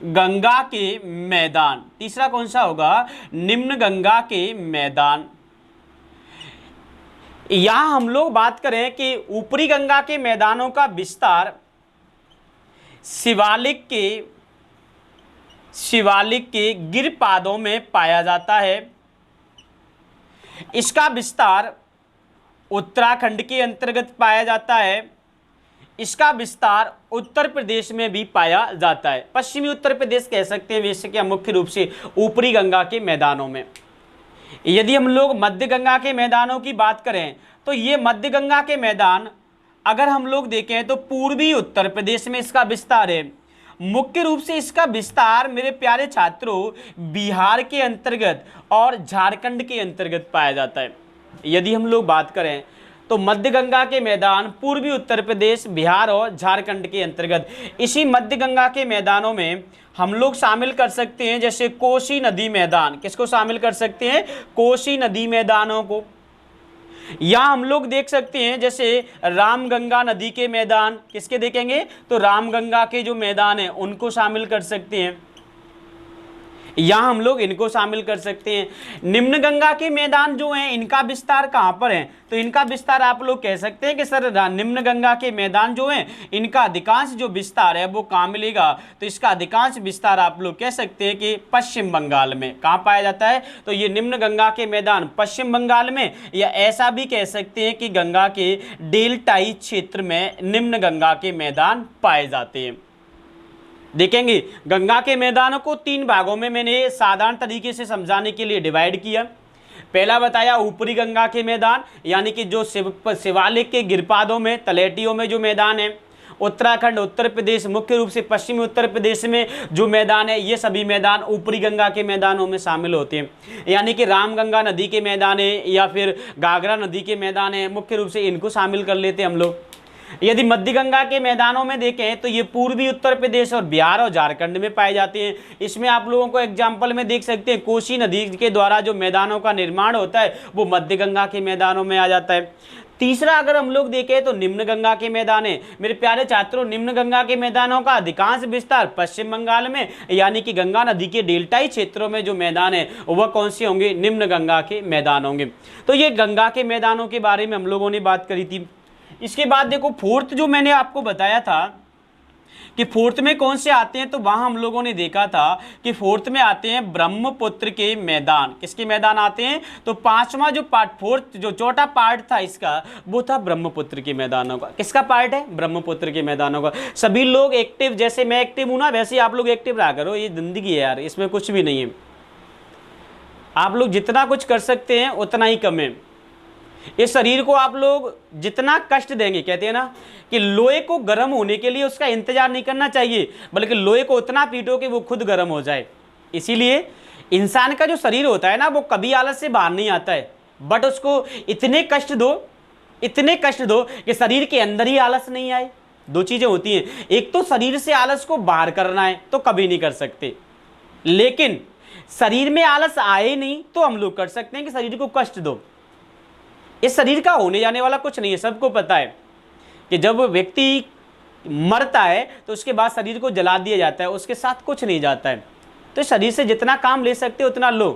गंगा के मैदान। तीसरा कौन सा होगा, निम्न गंगा के मैदान। यहां हम लोग बात करें कि ऊपरी गंगा के मैदानों का विस्तार शिवालिक के गिरपादों में पाया जाता है। इसका विस्तार उत्तराखंड के अंतर्गत पाया जाता है। इसका विस्तार उत्तर प्रदेश में भी पाया जाता है। पश्चिमी उत्तर प्रदेश कह सकते हैं वैसे क्या, मुख्य रूप से ऊपरी गंगा के मैदानों में। यदि हम लोग मध्य गंगा के मैदानों की बात करें तो ये मध्य गंगा के मैदान अगर हम लोग देखें तो पूर्वी उत्तर प्रदेश में इसका विस्तार है। मुख्य रूप से इसका विस्तार मेरे प्यारे छात्रों बिहार के अंतर्गत और झारखंड के अंतर्गत पाया जाता है। यदि हम लोग बात करें तो मध्य गंगा के मैदान पूर्वी उत्तर प्रदेश, बिहार और झारखंड के अंतर्गत। इसी मध्य गंगा के मैदानों में हम लोग शामिल कर सकते हैं जैसे कोसी नदी मैदान। किसको शामिल कर सकते हैं, कोसी नदी मैदानों को। यहां हम लोग देख सकते हैं जैसे रामगंगा नदी के मैदान। किसके देखेंगे, तो रामगंगा के जो मैदान है उनको शामिल कर सकते हैं। यहां हम लोग इनको शामिल कर सकते हैं। निम्न गंगा के मैदान जो हैं इनका विस्तार कहां पर है, तो इनका विस्तार आप लोग कह सकते हैं कि सर निम्न गंगा के मैदान जो हैं इनका अधिकांश जो विस्तार है वो कहां मिलेगा, तो इसका अधिकांश विस्तार आप लोग कह सकते हैं कि पश्चिम बंगाल में। कहां पाया जाता है, तो ये निम्न गंगा के मैदान पश्चिम बंगाल में, या ऐसा भी कह सकते हैं कि गंगा के डेल्टाई क्षेत्र में निम्न गंगा के मैदान पाए जाते हैं। देखेंगे गंगा के मैदानों को 3 भागों में मैंने साधारण तरीके से समझाने के लिए डिवाइड किया। पहला बताया ऊपरी गंगा के मैदान, यानी कि जो शिवालिक के गिरपादों में, तलहटियों में जो मैदान है। उत्तराखंड, उत्तर प्रदेश, मुख्य रूप से पश्चिमी उत्तर प्रदेश में जो मैदान है, ये सभी मैदान ऊपरी गंगा के मैदानों में शामिल होते हैं। यानी कि रामगंगा नदी के मैदान है या फिर घाघरा नदी के मैदान है, मुख्य रूप से इनको शामिल कर लेते हैं हम लोग। यदि मध्य गंगा के मैदानों में देखें तो ये पूर्वी उत्तर प्रदेश और बिहार और झारखंड में पाए जाते हैं। इसमें आप लोगों को एग्जाम्पल में देख सकते हैं कोसी नदी के द्वारा जो मैदानों का निर्माण होता है वो मध्य गंगा के मैदानों में आ जाता है। तीसरा अगर हम लोग देखें तो निम्न गंगा के मैदान है। मेरे प्यारे छात्रों, निम्न गंगा के मैदानों का अधिकांश विस्तार पश्चिम बंगाल में, यानी कि गंगा नदी के डेल्टाई क्षेत्रों में जो मैदान है वह कौन से होंगे, निम्न गंगा के मैदान होंगे। तो ये गंगा के मैदानों के बारे में हम लोगों ने बात करी थी। इसके बाद देखो फोर्थ जो मैंने आपको बताया था कि फोर्थ में कौन से आते हैं, तो वहां हम लोगों ने देखा था कि फोर्थ में आते हैं ब्रह्मपुत्र के मैदान। किसके मैदान आते हैं, तो पांचवा जो पार्ट, फोर्थ जो चौथा पार्ट था इसका, वो था ब्रह्मपुत्र के मैदानों का। किसका पार्ट है, ब्रह्मपुत्र के मैदानों का। सभी लोग एक्टिव, जैसे मैं एक्टिव हूं ना वैसे आप लोग एक्टिव रहा करो। ये जिंदगी है यार, इसमें कुछ भी नहीं है। आप लोग जितना कुछ कर सकते हैं उतना ही कम है। इस शरीर को आप लोग जितना कष्ट देंगे, कहते हैं ना कि लोहे को गर्म होने के लिए उसका इंतजार नहीं करना चाहिए, बल्कि लोहे को उतना पीटो कि वो खुद गर्म हो जाए। इसीलिए इंसान का जो शरीर होता है ना वो कभी आलस से बाहर नहीं आता है, बट उसको इतने कष्ट दो कि शरीर के अंदर ही आलस नहीं आए। 2 चीजें होती हैं, एक तो शरीर से आलस को बाहर करना है तो कभी नहीं कर सकते, लेकिन शरीर में आलस आए नहीं तो हम लोग कर सकते हैं कि शरीर को कष्ट दो। इस शरीर का होने जाने वाला कुछ नहीं है। सबको पता है कि जब व्यक्ति मरता है तो उसके बाद शरीर को जला दिया जाता है, उसके साथ कुछ नहीं जाता है। तो शरीर से जितना काम ले सकते हो उतना लो।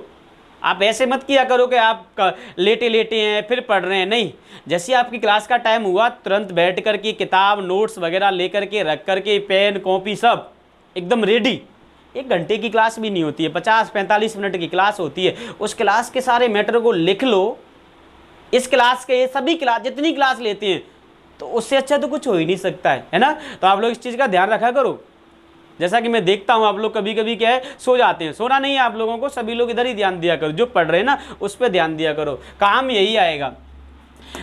आप ऐसे मत किया करो कि आप लेटे लेटे हैं फिर पढ़ रहे हैं, नहीं। जैसे आपकी क्लास का टाइम हुआ तुरंत बैठ कर के किताब नोट्स वगैरह लेकर के रख करके, पेन कॉपी सब एकदम रेडी। 1 घंटे की क्लास भी नहीं होती है, 50-45 मिनट की क्लास होती है। उस क्लास के सारे मैटर को लिख लो। इस क्लास के सभी क्लास, जितनी क्लास लेते हैं तो उससे अच्छा तो कुछ हो ही नहीं सकता है ना। तो आप लोग इस चीज़ का ध्यान रखा करो। जैसा कि मैं देखता हूँ आप लोग कभी कभी क्या है, सो जाते हैं। सोना नहीं है आप लोगों को, सभी लोग इधर ही ध्यान दिया करो, जो पढ़ रहे हैं ना उस पर ध्यान दिया करो, काम यही आएगा।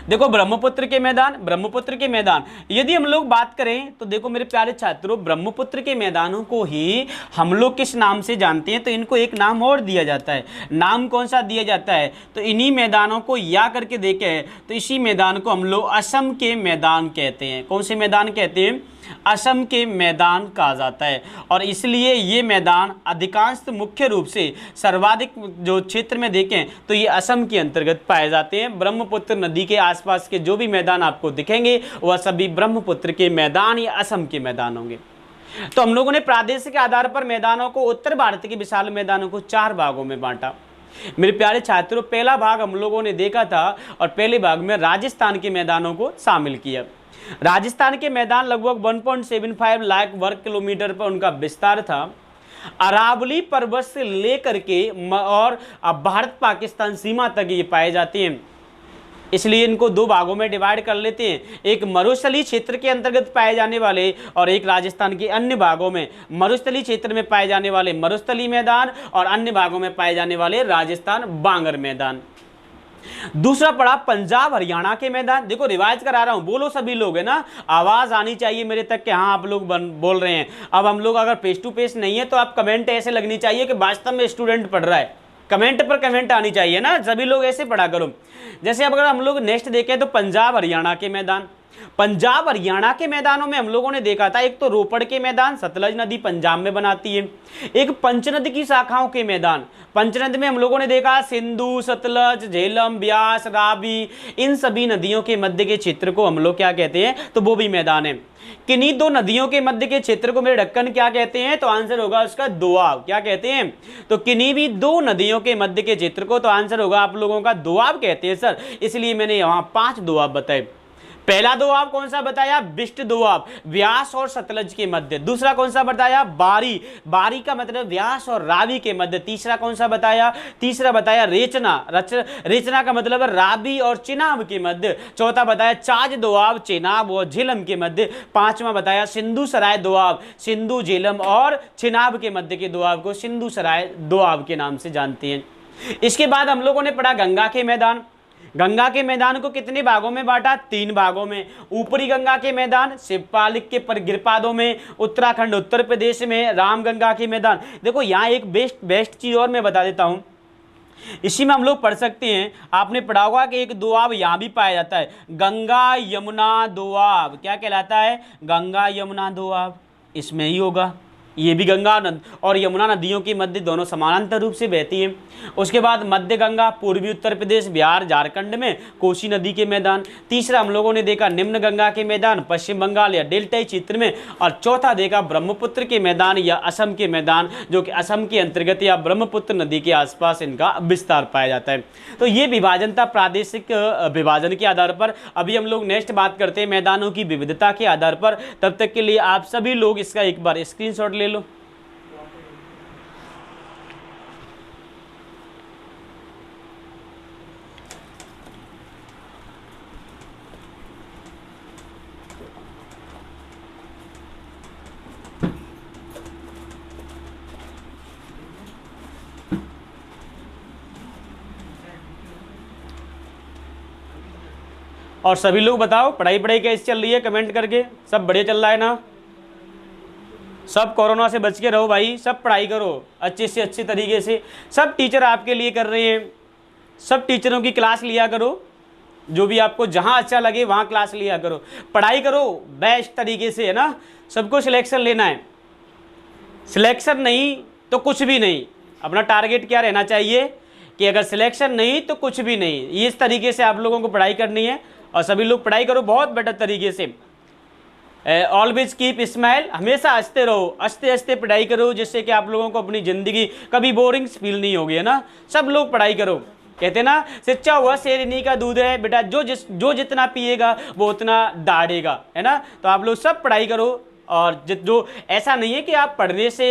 देखो ब्रह्मपुत्र के मैदान, ब्रह्मपुत्र के मैदान यदि हम लोग बात करें तो देखो मेरे प्यारे छात्रों, ब्रह्मपुत्र के मैदानों को ही हम लोग किस नाम से जानते हैं, तो इनको एक नाम और दिया जाता है। नाम कौन सा दिया जाता है, तो इन्हीं मैदानों को या करके देखें तो इसी मैदान को हम लोग असम के मैदान कहते हैं। कौन से मैदान कहते हैं, असम के मैदान कहा जाता है। और इसलिए ये मैदान अधिकांश मुख्य रूप से सर्वाधिक जो क्षेत्र में देखें तो ये असम के अंतर्गत पाए जाते हैं। ब्रह्मपुत्र नदी के आसपास के जो भी मैदान आपको दिखेंगे वह सभी ब्रह्मपुत्र के मैदान या असम के मैदान होंगे। तो हम लोगों ने प्रादेशिक के आधार पर मैदानों को, उत्तर भारत के विशाल मैदानों को 4 भागों में बांटा। मेरे प्यारे छात्रों, पहला भाग हम लोगों ने देखा था और पहले भाग में राजस्थान के मैदानों को शामिल किया। राजस्थान के मैदान लगभग 1.75 लाख वर्ग किलोमीटर पर उनका विस्तार था। अरावली पर्वत से लेकर के और भारत पाकिस्तान सीमा तक ये पाए जाते हैं। इसलिए इनको 2 भागों में डिवाइड कर लेते हैं, एक मरुस्थलीय क्षेत्र के अंतर्गत पाए जाने वाले और एक राजस्थान के अन्य भागों में, मरुस्थलीय क्षेत्र में पाए जाने वाले मरुस्थलीय मैदान और अन्य भागों में पाए जाने वाले राजस्थान बांगर मैदान। दूसरा पड़ा पंजाब हरियाणा के मैदान। देखो रिवाइज करा रहा हूं, बोलो सभी लोग, है ना, आवाज आनी चाहिए मेरे तक कि हाँ आप लोग बोल रहे हैं। अब हम लोग अगर फेस टू फेस नहीं है तो आप कमेंट ऐसे लगनी चाहिए कि वास्तव में स्टूडेंट पढ़ रहा है, कमेंट पर कमेंट आनी चाहिए ना, सभी लोग ऐसे पढ़ा करो। जैसे अब अगर हम लोग नेक्स्ट देखें तो पंजाब हरियाणा के मैदान, पंजाब हरियाणा के मैदानों में हम लोगों ने देखा था एक तो रोपड़ के मैदान, सतलज नदी पंजाब में बनाती है, एक पंचनद की शाखाओं के मैदान। पंचनद में हम लोगों ने देखा सिंधु, सतलज, झेलम, ब्यास, रावी, इन सभी नदियों के मध्य के क्षेत्र को हम लोग क्या कहते हैं, तो वो भी मैदान है। किन्हीं 2 नदियों के मध्य के क्षेत्र को मेरे ढक्कन क्या कहते हैं, तो आंसर होगा उसका दोआब। क्या कहते हैं, तो किन्हीं भी 2 नदियों के मध्य के क्षेत्र को तो आंसर होगा आप लोगों का दोआब कहते हैं सर, इसलिए मैंने यहां 5 दोआब बताए। पहला दोआब कौन सा बताया, बिष्ट दोआब, व्यास और सतलज के मध्य। दूसरा कौन सा बताया, बारी, बारी का मतलब व्यास और रावी के मध्य। तीसरा कौन सा बताया, तीसरा बताया रेचना, रेचना का मतलब रावी और चिनाब के मध्य। चौथा बताया चाज दोआब, चेनाब और झेलम के मध्य। 5वां बताया सिंधु सराय दोआब, सिंधु, झेलम और चिनाब के मध्य के दोआब को सिंधु सराय दोआब के नाम से जानते हैं। इसके बाद हम लोगों ने पढ़ा गंगा के मैदान। गंगा के मैदान को कितने भागों में बांटा, 3 भागों में। ऊपरी गंगा के मैदान शिवपालिक के गिरपादों में, उत्तराखंड उत्तर प्रदेश में रामगंगा के मैदान। देखो यहाँ एक बेस्ट चीज और मैं बता देता हूँ, इसी में हम लोग पढ़ सकते हैं, आपने पढ़ा होगा कि एक दोआब यहाँ भी पाया जाता है, गंगा यमुना दोआब। क्या कहलाता है, गंगा यमुना दोआब, इसमें ही होगा। ये भी गंगा और यमुना नदियों के मध्य दोनों समानांतर रूप से बहती हैं। उसके बाद मध्य गंगा पूर्वी उत्तर प्रदेश, बिहार, झारखंड में कोसी नदी के मैदान। तीसरा हम लोगों ने देखा निम्न गंगा के मैदान पश्चिम बंगाल या डेल्टाई क्षेत्र में। और चौथा देखा ब्रह्मपुत्र के मैदान या असम के मैदान, जो कि असम के अंतर्गत या ब्रह्मपुत्र नदी के आसपास इनका विस्तार पाया जाता है। तो ये विभाजन था प्रादेशिक विभाजन के आधार पर। अभी हम लोग नेक्स्ट बात करते हैं मैदानों की विविधता के आधार पर। तब तक के लिए आप सभी लोग इसका एक बार स्क्रीनशॉट ले लो। और सभी लोग बताओ पढ़ाई कैसी चल रही है, कमेंट करके। सब बढ़िया चल रहा है ना, सब कोरोना से बच के रहो भाई, सब पढ़ाई करो अच्छे से अच्छे तरीके से। सब टीचर आपके लिए कर रहे हैं, सब टीचरों की क्लास लिया करो, जो भी आपको जहां अच्छा लगे वहां क्लास लिया करो, पढ़ाई करो बेस्ट तरीके से, है ना। सबको सिलेक्शन लेना है, सिलेक्शन नहीं तो कुछ भी नहीं। अपना टारगेट क्या रहना चाहिए कि अगर सिलेक्शन नहीं तो कुछ भी नहीं। इस तरीके से आप लोगों को पढ़ाई करनी है और सभी लोग पढ़ाई करो बहुत बेटर तरीके से। ऑलवेज कीप स्माइल, हमेशा हंसते रहो, हंसते हंसते पढ़ाई करो, जिससे कि आप लोगों को अपनी ज़िंदगी कभी बोरिंग फील नहीं होगी, है ना। सब लोग पढ़ाई करो। कहते ना शिक्षा वह शेरनी का दूध है बेटा, जो जितना पिएगा वो उतना दाढ़ेगा, है ना। तो आप लोग सब पढ़ाई करो। और जो ऐसा नहीं है कि आप पढ़ने से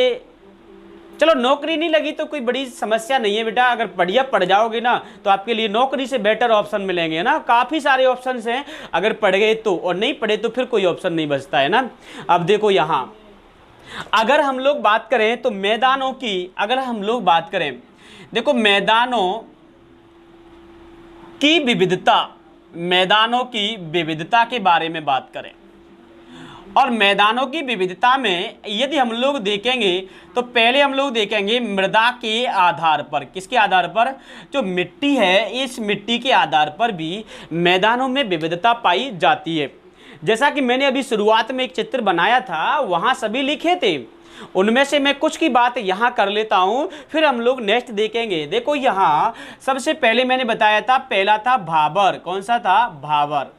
चलो नौकरी नहीं लगी तो कोई बड़ी समस्या नहीं है बेटा, अगर बढ़िया पढ़ जाओगे ना तो आपके लिए नौकरी से बेटर ऑप्शन मिलेंगे ना, काफ़ी सारे ऑप्शंस हैं अगर पढ़ गए तो, और नहीं पढ़े तो फिर कोई ऑप्शन नहीं बचता है ना। अब देखो यहाँ अगर हम लोग बात करें तो मैदानों की, अगर हम लोग बात करें, देखो मैदानों की विविधता, मैदानों की विविधता के बारे में बात करें, और मैदानों की विविधता में यदि हम लोग देखेंगे तो पहले हम लोग देखेंगे मृदा के आधार पर। किसके आधार पर? जो मिट्टी है, इस मिट्टी के आधार पर भी मैदानों में विविधता पाई जाती है। जैसा कि मैंने अभी शुरुआत में एक चित्र बनाया था, वहाँ सभी लिखे थे, उनमें से मैं कुछ की बात यहाँ कर लेता हूँ, फिर हम लोग नेक्स्ट देखेंगे। देखो यहाँ सबसे पहले मैंने बताया था, पहला था भाबर। कौन सा था? भाबर।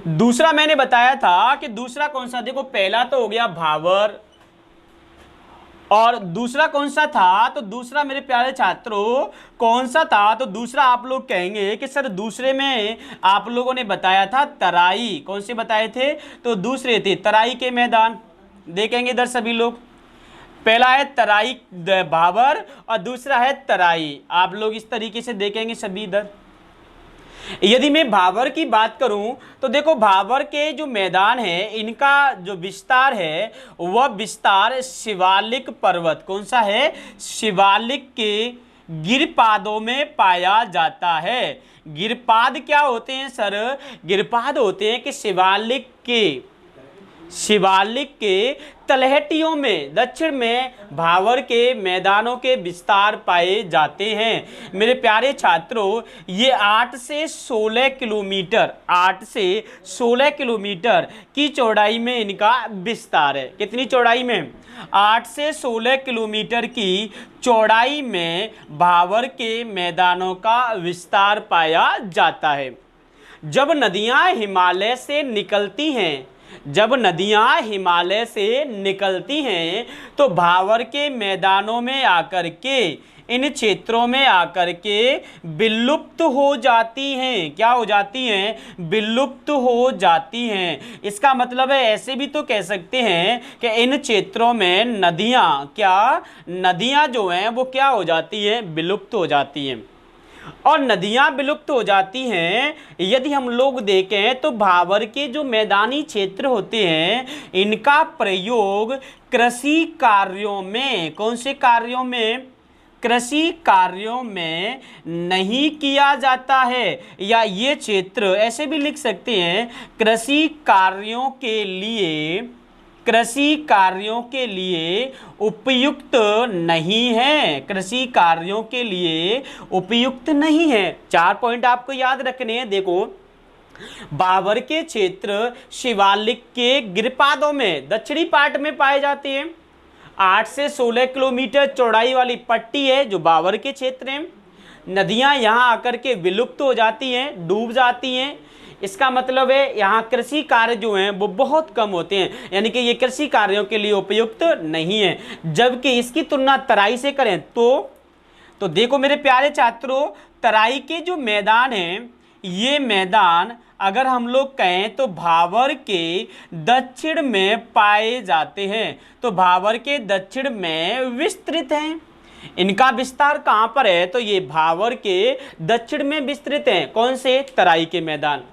दूसरा मैंने बताया था कि दूसरा कौन सा, देखो पहला तो हो गया भाबर, और दूसरा कौन सा था? तो दूसरा मेरे प्यारे छात्रों कौन सा था? तो दूसरा आप लोग कहेंगे कि सर दूसरे में आप लोगों ने बताया था तराई। कौन से बताए थे? तो दूसरे थे तराई के मैदान। देखेंगे इधर सभी लोग, पहला है तराई भाबर और दूसरा है तराई। आप लोग इस तरीके से देखेंगे सभी इधर। यदि मैं भाबर की बात करूं तो देखो भाबर के जो मैदान है, इनका जो विस्तार है वह विस्तार शिवालिक पर्वत, कौन सा है? शिवालिक के गिरपादों में पाया जाता है। गिरपाद क्या होते हैं सर? गिरपाद होते हैं कि शिवालिक के तलहटियों में, दक्षिण में भाबर के मैदानों के विस्तार पाए जाते हैं। मेरे प्यारे छात्रों, ये 8 से 16 किलोमीटर, 8 से 16 किलोमीटर की चौड़ाई में इनका विस्तार है। कितनी चौड़ाई में? 8 से 16 किलोमीटर की चौड़ाई में भाबर के मैदानों का विस्तार पाया जाता है। जब नदियां हिमालय से निकलती हैं, जब नदियां हिमालय से निकलती हैं तो भाबर के मैदानों में आकर के, इन क्षेत्रों में आकर के विलुप्त हो जाती हैं। क्या हो जाती हैं? विलुप्त हो जाती हैं। इसका मतलब है ऐसे भी तो कह सकते हैं कि इन क्षेत्रों में नदियां, क्या नदियां जो हैं वो क्या हो जाती हैं? विलुप्त हो जाती हैं। और नदियां विलुप्त हो जाती हैं। यदि हम लोग देखें तो भाबर के जो मैदानी क्षेत्र होते हैं, इनका प्रयोग कृषि कार्यों में, कौन से कार्यों में? कृषि कार्यों में नहीं किया जाता है, या ये क्षेत्र ऐसे भी लिख सकते हैं, कृषि कार्यों के लिए उपयुक्त नहीं है। कृषि कार्यों के लिए उपयुक्त नहीं है। 4 पॉइंट आपको याद रखने हैं। देखो भाबर के क्षेत्र शिवालिक के गिरपादों में, दक्षिणी पार्ट में पाए जाते हैं। 8 से 16 किलोमीटर चौड़ाई वाली पट्टी है जो भाबर के क्षेत्र है। नदियां यहां आकर के विलुप्त हो जाती हैं, डूब जाती हैं। इसका मतलब है यहाँ कृषि कार्य जो हैं वो बहुत कम होते हैं, यानी कि ये कृषि कार्यों के लिए उपयुक्त नहीं है। जबकि इसकी तुलना तराई से करें तो देखो मेरे प्यारे छात्रों, तराई के जो मैदान हैं, ये मैदान अगर हम लोग कहें तो भाबर के दक्षिण में पाए जाते हैं, तो भाबर के दक्षिण में विस्तृत हैं। इनका विस्तार कहाँ पर है? तो ये भाबर के दक्षिण में विस्तृत हैं। कौन से? तराई के मैदान।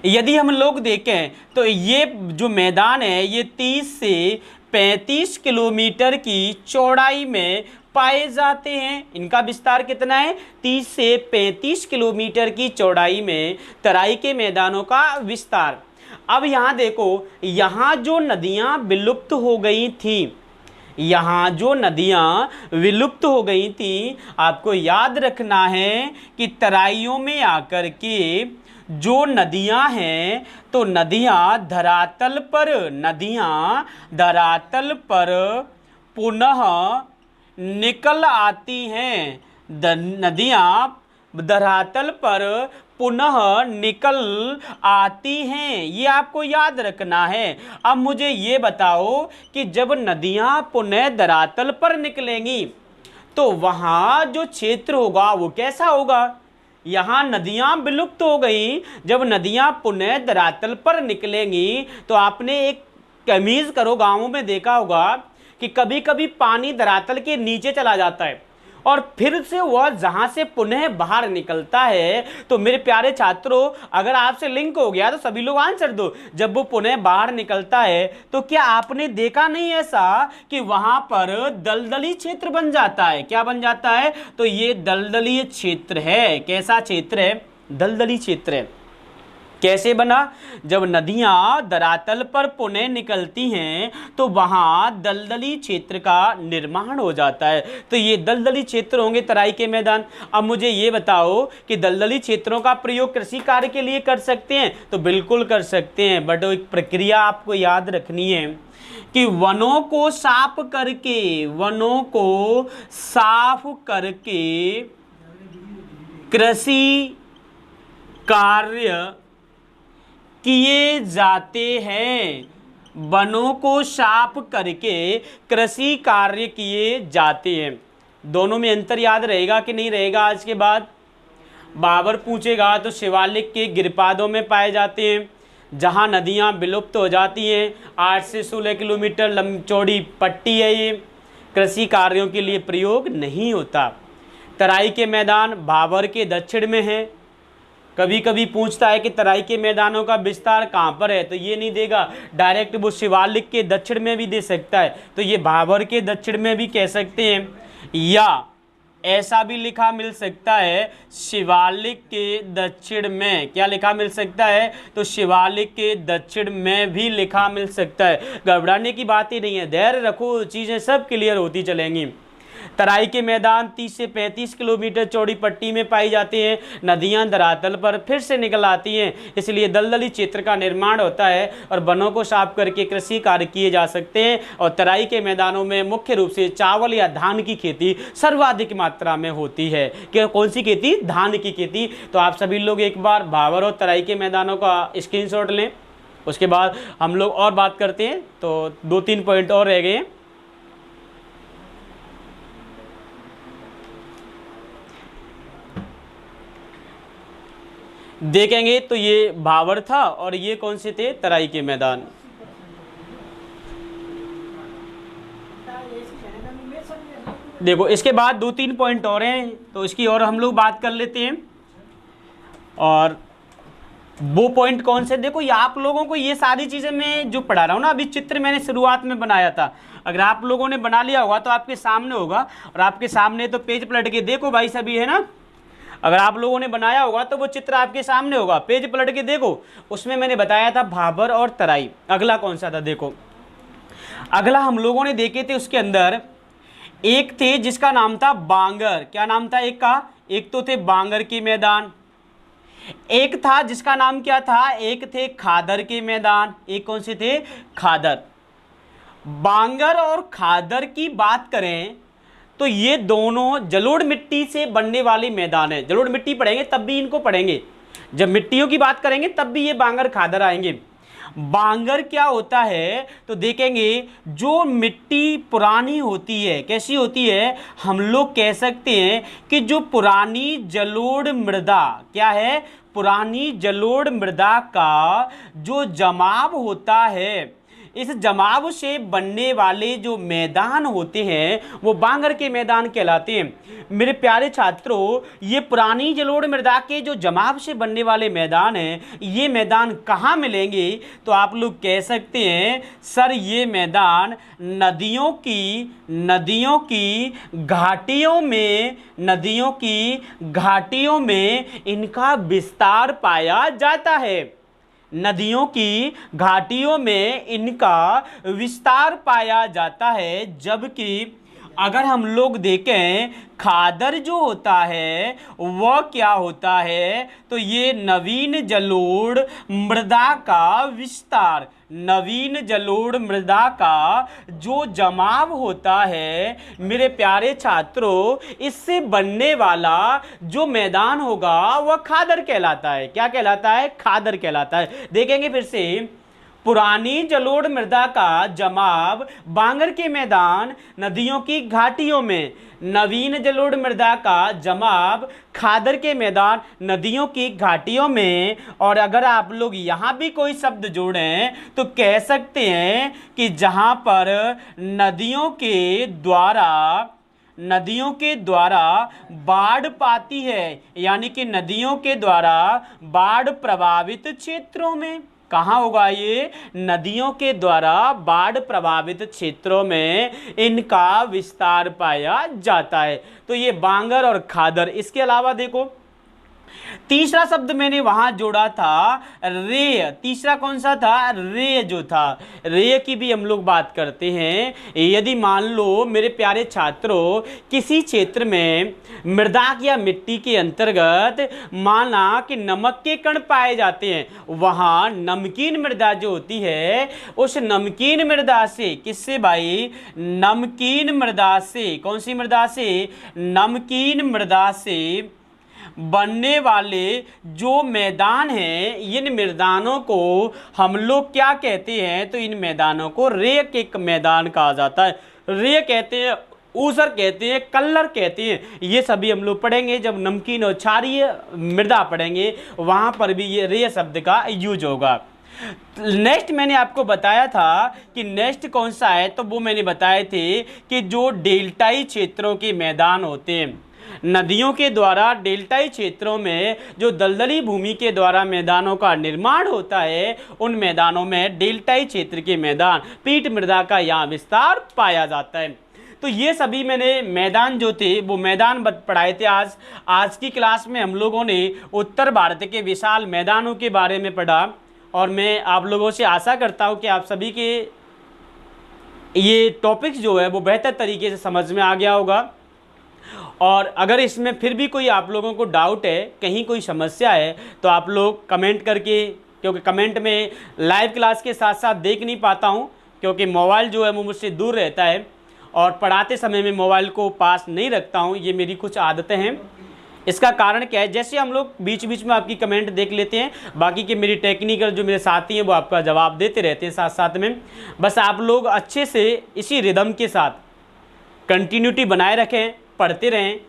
यदि हम लोग देखें तो ये जो मैदान है ये 30 से 35 किलोमीटर की चौड़ाई में पाए जाते हैं। इनका विस्तार कितना है? 30 से 35 किलोमीटर की चौड़ाई में तराई के मैदानों का विस्तार। अब यहाँ देखो, यहाँ जो नदियाँ विलुप्त हो गई थी, यहाँ जो नदियाँ विलुप्त हो गई थी, आपको याद रखना है कि तराइयों में आकर के जो नदियां हैं, तो नदियां धरातल पर पुनः निकल आती हैं। नदियां धरातल पर पुनः निकल आती हैं, ये आपको याद रखना है। अब मुझे ये बताओ कि जब नदियां पुनः धरातल पर निकलेंगी तो वहाँ जो क्षेत्र होगा वो कैसा होगा? यहाँ नदियाँ विलुप्त हो गई, जब नदियाँ पुनः धरातल पर निकलेंगी तो आपने एक कमीज करो, गाँवों में देखा होगा कि कभी कभी पानी धरातल के नीचे चला जाता है और फिर से वह जहां से पुनः बाहर निकलता है। तो मेरे प्यारे छात्रों, अगर आपसे लिंक हो गया तो सभी लोग आंसर दो। जब वो पुनः बाहर निकलता है तो क्या आपने देखा नहीं ऐसा कि वहां पर दलदली क्षेत्र बन जाता है? क्या बन जाता है? तो ये दलदली क्षेत्र है। कैसा क्षेत्र है? दलदली क्षेत्र है। कैसे बना? जब नदियां धरातल पर पुनः निकलती हैं तो वहां दलदली क्षेत्र का निर्माण हो जाता है। तो ये दलदली क्षेत्र होंगे तराई के मैदान। अब मुझे ये बताओ कि दलदली क्षेत्रों का प्रयोग कृषि कार्य के लिए कर सकते हैं? तो बिल्कुल कर सकते हैं, बट एक प्रक्रिया आपको याद रखनी है कि वनों को साफ करके कृषि कार्य किए जाते हैं। वनों को साफ करके कृषि कार्य किए जाते हैं। दोनों में अंतर याद रहेगा कि नहीं रहेगा? आज के बाद बाबर पूछेगा तो शिवालिक के गिरपादों में पाए जाते हैं, जहां नदियां विलुप्त हो जाती हैं। 8 से 16 किलोमीटर लंबी चौड़ी पट्टी है, ये कृषि कार्यों के लिए प्रयोग नहीं होता। तराई के मैदान भाबर के दक्षिण में है। कभी कभी पूछता है कि तराई के मैदानों का विस्तार कहाँ पर है, तो ये नहीं देगा, डायरेक्ट वो शिवालिक के दक्षिण में भी दे सकता है। तो ये भाबर के दक्षिण में भी कह सकते हैं, या ऐसा भी लिखा मिल सकता है शिवालिक के दक्षिण में। क्या लिखा मिल सकता है? तो शिवालिक के दक्षिण में भी लिखा मिल सकता है। घबराने की बात ही नहीं है, धैर्य रखो, चीज़ें सब क्लियर होती चलेंगी। तराई के मैदान 30 से 35 किलोमीटर चौड़ी पट्टी में पाई जाती हैं। नदियां धरातल पर फिर से निकल आती हैं, इसलिए दलदली क्षेत्र का निर्माण होता है और वनों को साफ करके कृषि कार्य किए जा सकते हैं। और तराई के मैदानों में मुख्य रूप से चावल या धान की खेती सर्वाधिक मात्रा में होती है। कि कौन सी खेती? धान की खेती। तो आप सभी लोग एक बार भाबर और तराई के मैदानों का स्क्रीनशॉट लें, उसके बाद हम लोग और बात करते हैं। तो 2-3 पॉइंट और रह गए हैं। देखेंगे तो ये भाबर था और ये कौन से थे? तराई के मैदान। देखो इसके बाद 2-3 पॉइंट और हैं, तो इसकी और हम लोग बात कर लेते हैं। और वो पॉइंट कौन से? देखो ये आप लोगों को ये सारी चीज़ें मैं जो पढ़ा रहा हूँ ना, अभी चित्र मैंने शुरुआत में बनाया था, अगर आप लोगों ने बना लिया होगा तो आपके सामने होगा। और आपके सामने तो पेज पलट के देखो भाई सभी, है ना? अगर आप लोगों ने बनाया होगा तो वो चित्र आपके सामने होगा, पेज पलट के देखो। उसमें मैंने बताया था भाबर और तराई। अगला कौन सा था? देखो अगला हम लोगों ने देखे थे, उसके अंदर एक थे जिसका नाम था बांगर। क्या नाम था एक का? एक तो थे बांगर के मैदान, एक था जिसका नाम क्या था? एक थे खादर के मैदान। एक कौन से थे? खादर। बांगर और खादर की बात करें तो ये दोनों जलोढ़ मिट्टी से बनने वाले मैदान है। जलोढ़ मिट्टी पढ़ेंगे तब भी इनको पढ़ेंगे, जब मिट्टियों की बात करेंगे तब भी ये बांगर खादर आएंगे। बांगर क्या होता है तो देखेंगे, जो मिट्टी पुरानी होती है, कैसी होती है? हम लोग कह सकते हैं कि जो पुरानी जलोढ़ मृदा, क्या है? पुरानी जलोढ़ मृदा का जो जमाव होता है, इस जमाव से बनने वाले जो मैदान होते हैं वो बांगर के मैदान कहलाते हैं। मेरे प्यारे छात्रों, ये पुरानी जलोढ़ मृदा के जो जमाव से बनने वाले मैदान हैं, ये मैदान कहाँ मिलेंगे? तो आप लोग कह सकते हैं सर ये मैदान नदियों की घाटियों में इनका विस्तार पाया जाता है। नदियों की घाटियों में इनका विस्तार पाया जाता है। जबकि अगर हम लोग देखें खादर जो होता है वह क्या होता है? तो ये नवीन जलोढ़ मृदा का विस्तार, नवीन जलोढ़ मृदा का जो जमाव होता है मेरे प्यारे छात्रों, इससे बनने वाला जो मैदान होगा वह खादर कहलाता है। क्या कहलाता है? खादर कहलाता है। देखेंगे फिर से, पुरानी जलोढ़ मृदा का जमाव बांगर के मैदान, नदियों की घाटियों में। नवीन जलोढ़ मृदा का जमाव खादर के मैदान, नदियों की घाटियों में। और अगर आप लोग यहाँ भी कोई शब्द जोड़ें तो कह सकते हैं कि जहाँ पर नदियों के द्वारा बाढ़ पाती है, यानी कि नदियों के द्वारा बाढ़ प्रभावित क्षेत्रों में। कहाँ होगा ये? नदियों के द्वारा बाढ़ प्रभावित क्षेत्रों में इनका विस्तार पाया जाता है। तो ये बांगर और खादर। इसके अलावा देखो तीसरा शब्द मैंने वहां जोड़ा था रेय। तीसरा कौन सा था? रेय जो था। रेय की भी हम लोग बात करते हैं। यदि मान लो मेरे प्यारे छात्रों किसी क्षेत्र में मृदा या मिट्टी के अंतर्गत माना कि नमक के कण पाए जाते हैं, वहां नमकीन मृदा जो होती है उस नमकीन मृदा से, किससे भाई? नमकीन मृदा से। कौन सी मृदा से? नमकीन मृदा से बनने वाले जो मैदान हैं, इन मैदानों को हम लोग क्या कहते हैं? तो इन मैदानों को रेय के मैदान कहा जाता है। रेय कहते हैं, ऊसर कहते हैं, कल्लर कहते हैं। ये सभी हम लोग पढ़ेंगे जब नमकीन और क्षारीय मृदा पढ़ेंगे, वहां पर भी ये रेय शब्द का यूज होगा। नेक्स्ट मैंने आपको बताया था कि नेक्स्ट कौन सा है, तो वो मैंने बताए थे कि जो डेल्टाई क्षेत्रों के मैदान होते हैं, नदियों के द्वारा डेल्टाई क्षेत्रों में जो दलदली भूमि के द्वारा मैदानों का निर्माण होता है, उन मैदानों में डेल्टाई क्षेत्र के मैदान, पीठ मृदा का यहाँ विस्तार पाया जाता है। तो ये सभी मैंने मैदान जो थे वो मैदान पढ़ाए थे। आज की क्लास में हम लोगों ने उत्तर भारत के विशाल मैदानों के बारे में पढ़ा, और मैं आप लोगों से आशा करता हूँ कि आप सभी के ये टॉपिक्स जो है वो बेहतर तरीके से समझ में आ गया होगा। और अगर इसमें फिर भी कोई आप लोगों को डाउट है, कहीं कोई समस्या है, तो आप लोग कमेंट करके, क्योंकि कमेंट में लाइव क्लास के साथ साथ देख नहीं पाता हूं, क्योंकि मोबाइल जो है वो मुझसे दूर रहता है और पढ़ाते समय में मोबाइल को पास नहीं रखता हूं। ये मेरी कुछ आदतें हैं। इसका कारण क्या है? जैसे हम लोग बीच बीच में आपकी कमेंट देख लेते हैं, बाकी के मेरी टेक्निकल जो मेरे साथी हैं वो आपका जवाब देते रहते हैं साथ साथ में। बस आप लोग अच्छे से इसी रिदम के साथ कंटिन्यूटी बनाए रखें, पढ़ते रहें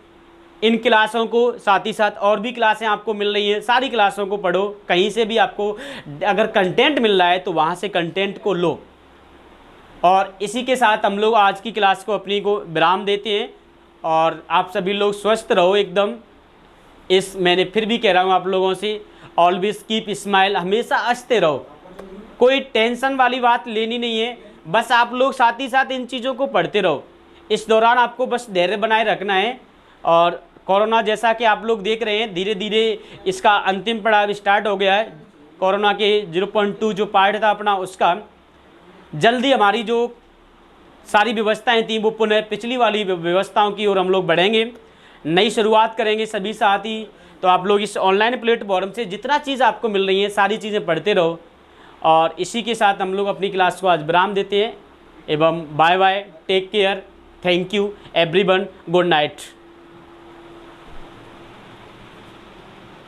इन क्लासों को। साथ ही साथ और भी क्लासें आपको मिल रही हैं, सारी क्लासों को पढ़ो। कहीं से भी आपको अगर कंटेंट मिल रहा है तो वहाँ से कंटेंट को लो। और इसी के साथ हम लोग आज की क्लास को अपनी को विराम देते हैं, और आप सभी लोग स्वस्थ रहो एकदम। मैंने फिर भी कह रहा हूँ आप लोगों से, ऑलवेज कीप स्माइल, हमेशा हंसते रहो। कोई टेंशन वाली बात लेनी नहीं है, बस आप लोग साथ ही साथ इन चीज़ों को पढ़ते रहो। इस दौरान आपको बस धैर्य बनाए रखना है। और कोरोना जैसा कि आप लोग देख रहे हैं, धीरे धीरे इसका अंतिम पड़ाव स्टार्ट हो गया है। कोरोना के 0.2 जो पार्ट था अपना, उसका जल्दी हमारी जो सारी व्यवस्थाएं थी वो पुनः पिछली वाली व्यवस्थाओं की ओर हम लोग बढ़ेंगे, नई शुरुआत करेंगे सभी साथी। तो आप लोग इस ऑनलाइन प्लेटफॉर्म से जितना चीज़ आपको मिल रही है सारी चीज़ें पढ़ते रहो। और इसी के साथ हम लोग अपनी क्लास को आज विराम देते हैं एवं bye bye, take care, thank you everyone, good night.